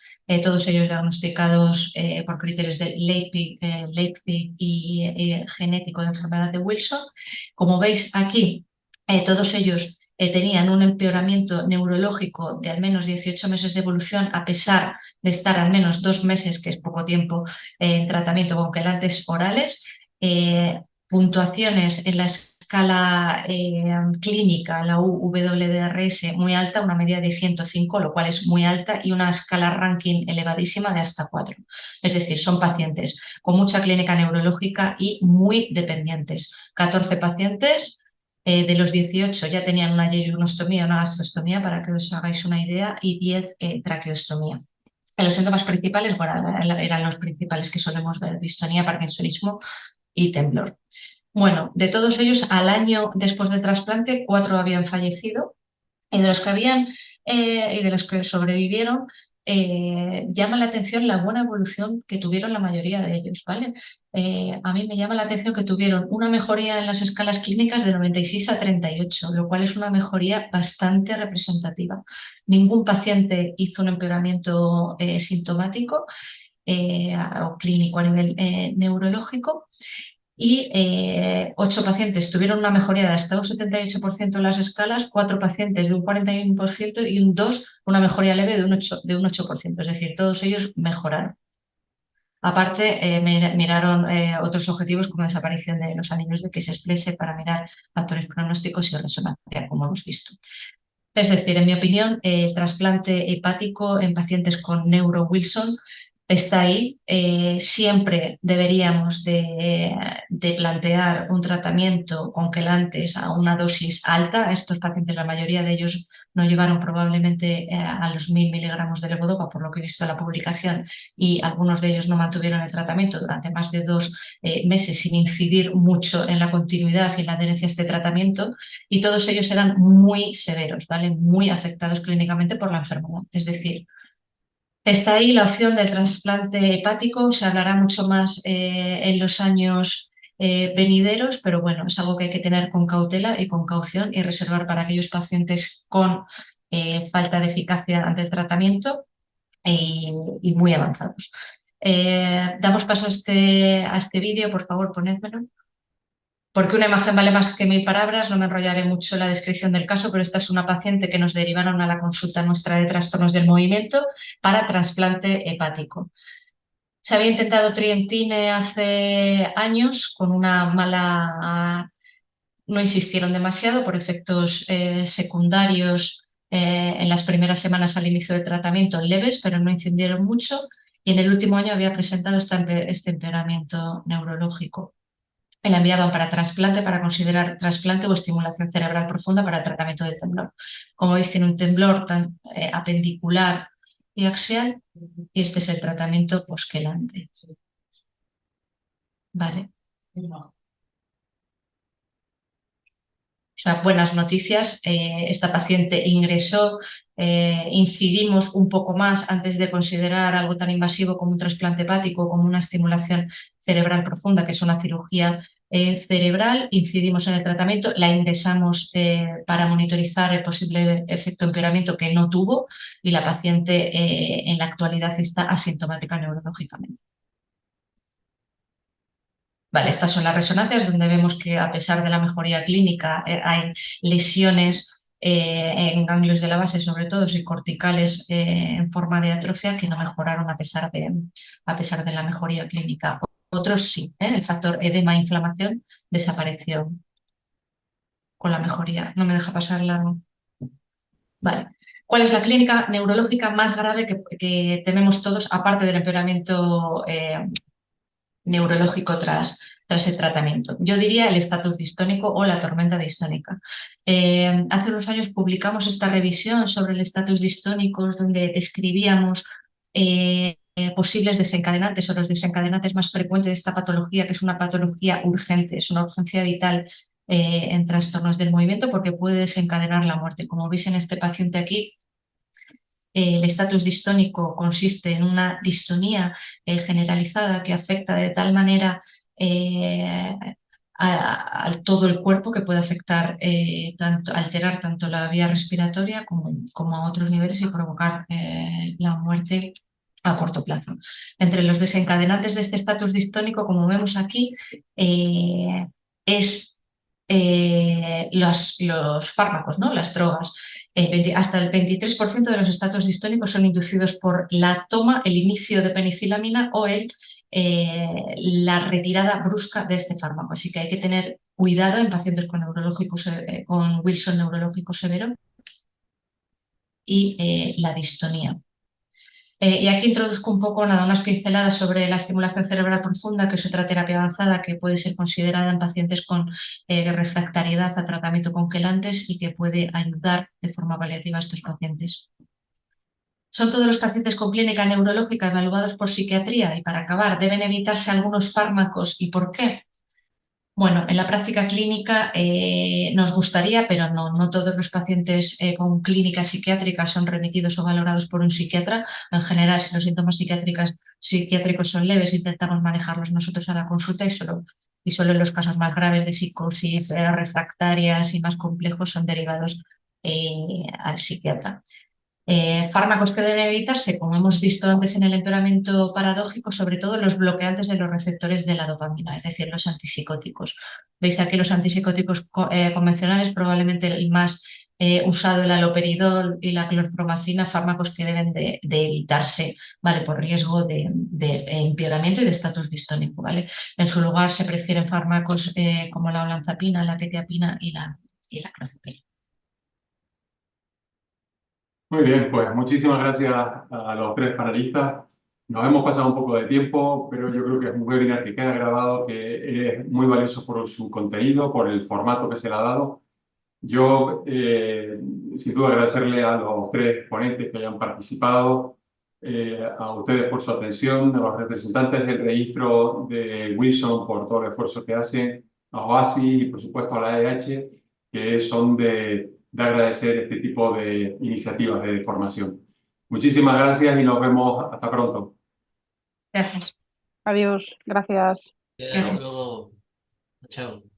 D: todos ellos diagnosticados por criterios de Leipzig y genético de enfermedad de Wilson. Como veis aquí, todos ellos tenían un empeoramiento neurológico de al menos 18 meses de evolución, a pesar de estar al menos 2 meses, que es poco tiempo, en tratamiento con quelantes orales. Puntuaciones en la escala clínica, la UWDRS, muy alta, una media de 105, lo cual es muy alta, y una escala ranking elevadísima de hasta 4. Es decir, son pacientes con mucha clínica neurológica y muy dependientes. 14 pacientes de los 18 ya tenían una yeyunostomía, una gastrostomía, para que os hagáis una idea, y 10 traqueostomía. Los síntomas principales, bueno, eran los principales que solemos ver: distonía, parkinsonismo y temblor. Bueno, de todos ellos, al año después del trasplante, 4 habían fallecido, y de los que sobrevivieron, llama la atención la buena evolución que tuvieron la mayoría de ellos, ¿vale? A mí me llama la atención que tuvieron una mejoría en las escalas clínicas de 96 a 38, lo cual es una mejoría bastante representativa. Ningún paciente hizo un empeoramiento sintomático o clínico a nivel neurológico, y 8 pacientes tuvieron una mejoría de hasta un 78% en las escalas, 4 pacientes de un 41% y un 2 una mejoría leve de un 8%, es decir, todos ellos mejoraron. Aparte, miraron otros objetivos como desaparición de los anillos de Keys-Fleche para mirar factores pronósticos y resonancia, como hemos visto. Es decir, en mi opinión, el trasplante hepático en pacientes con neuro-Wilson está ahí. Siempre deberíamos de plantear un tratamiento con quelantes a una dosis alta. Estos pacientes, la mayoría de ellos no llevaron probablemente a los 1000 miligramos de levodopa, por lo que he visto en la publicación, y algunos de ellos no mantuvieron el tratamiento durante más de 2 meses, sin incidir mucho en la continuidad y en la adherencia a este tratamiento, y todos ellos eran muy severos, ¿vale? Muy afectados clínicamente por la enfermedad. Es decir, está ahí la opción del trasplante hepático. Se hablará mucho más en los años venideros, pero bueno, es algo que hay que tener con cautela y con caución, y reservar para aquellos pacientes con falta de eficacia ante el tratamiento y muy avanzados. Damos paso a este vídeo, por favor, ponédmelo. Porque una imagen vale más que 1000 palabras, no me enrollaré mucho en la descripción del caso, pero esta es una paciente que nos derivaron a la consulta nuestra de trastornos del movimiento para trasplante hepático. Se había intentado Trientine hace años con una mala... No insistieron demasiado por efectos secundarios en las primeras semanas al inicio del tratamiento, leves, pero no incidieron mucho, y en el último año había presentado este empeoramiento neurológico. La enviaban para trasplante, para considerar trasplante o estimulación cerebral profunda para el tratamiento del temblor. Como veis, tiene un temblor apendicular y axial, y este es el tratamiento posquelante. Vale. O sea, buenas noticias. Esta paciente ingresó, incidimos un poco más antes de considerar algo tan invasivo como un trasplante hepático, como una estimulación cerebral profunda, que es una cirugía cerebral. Incidimos en el tratamiento, la ingresamos para monitorizar el posible efecto empeoramiento, que no tuvo, y la paciente en la actualidad está asintomática neurológicamente. Vale, estas son las resonancias, donde vemos que, a pesar de la mejoría clínica, hay lesiones en ganglios de la base, sobre todo, y corticales en forma de atrofia, que no mejoraron a pesar de la mejoría clínica. Otros sí, el factor edema-inflamación desapareció con la mejoría. No me deja pasar la... Vale. ¿Cuál es la clínica neurológica más grave que tememos todos, aparte del empeoramiento neurológico tras el tratamiento? Yo diría el estatus distónico o la tormenta distónica. Hace unos años publicamos esta revisión sobre el estatus distónico, donde describíamos posibles desencadenantes o los desencadenantes más frecuentes de esta patología, que es una patología urgente, es una urgencia vital en trastornos del movimiento porque puede desencadenar la muerte. Como veis en este paciente aquí, el estatus distónico consiste en una distonía generalizada que afecta de tal manera a todo el cuerpo que puede afectar, alterar tanto la vía respiratoria como a otros niveles y provocar la muerte a corto plazo. Entre los desencadenantes de este estatus distónico, como vemos aquí, es los fármacos, ¿no? Las drogas. Hasta el 23% de los estatus distónicos son inducidos por la toma, el inicio de penicilamina o la retirada brusca de este fármaco. Así que hay que tener cuidado en pacientes con Wilson neurológico severo y la distonía. Y aquí introduzco un poco, unas pinceladas sobre la estimulación cerebral profunda, que es otra terapia avanzada que puede ser considerada en pacientes con refractariedad a tratamiento con quelantes y que puede ayudar de forma paliativa a estos pacientes. Son todos los pacientes con clínica neurológica evaluados por psiquiatría y, para acabar, deben evitarse algunos fármacos. ¿Y por qué? Bueno, en la práctica clínica nos gustaría, pero no todos los pacientes con clínica psiquiátrica son remitidos o valorados por un psiquiatra. En general, si los síntomas psiquiátricos son leves, intentamos manejarlos nosotros a la consulta y solo en los casos más graves de psicosis refractarias y más complejos son derivados al psiquiatra. Fármacos que deben evitarse, como hemos visto antes en el empeoramiento paradójico, sobre todo los bloqueantes de los receptores de la dopamina, es decir, los antipsicóticos. Veis aquí los antipsicóticos convencionales, probablemente el más usado, el haloperidol y la clorpromacina, fármacos que deben de evitarse, ¿vale? Por riesgo de empeoramiento y de estatus distónico, ¿vale? En su lugar se prefieren fármacos como la olanzapina, la quetiapina y la clozapina.
A: Muy bien, pues muchísimas gracias a los tres panelistas. Nos hemos pasado un poco de tiempo, pero yo creo que es un webinar que queda grabado, que es muy valioso por su contenido, por el formato que se le ha dado. Yo, sin duda, agradecerle a los tres ponentes que hayan participado, a ustedes por su atención, a los representantes del registro de Wilson por todo el esfuerzo que hacen, a OASI y, por supuesto, a la AEH, que son de agradecer este tipo de iniciativas de formación. Muchísimas gracias y nos vemos hasta pronto.
D: Gracias.
C: Adiós, gracias.
B: Hasta luego. Chao.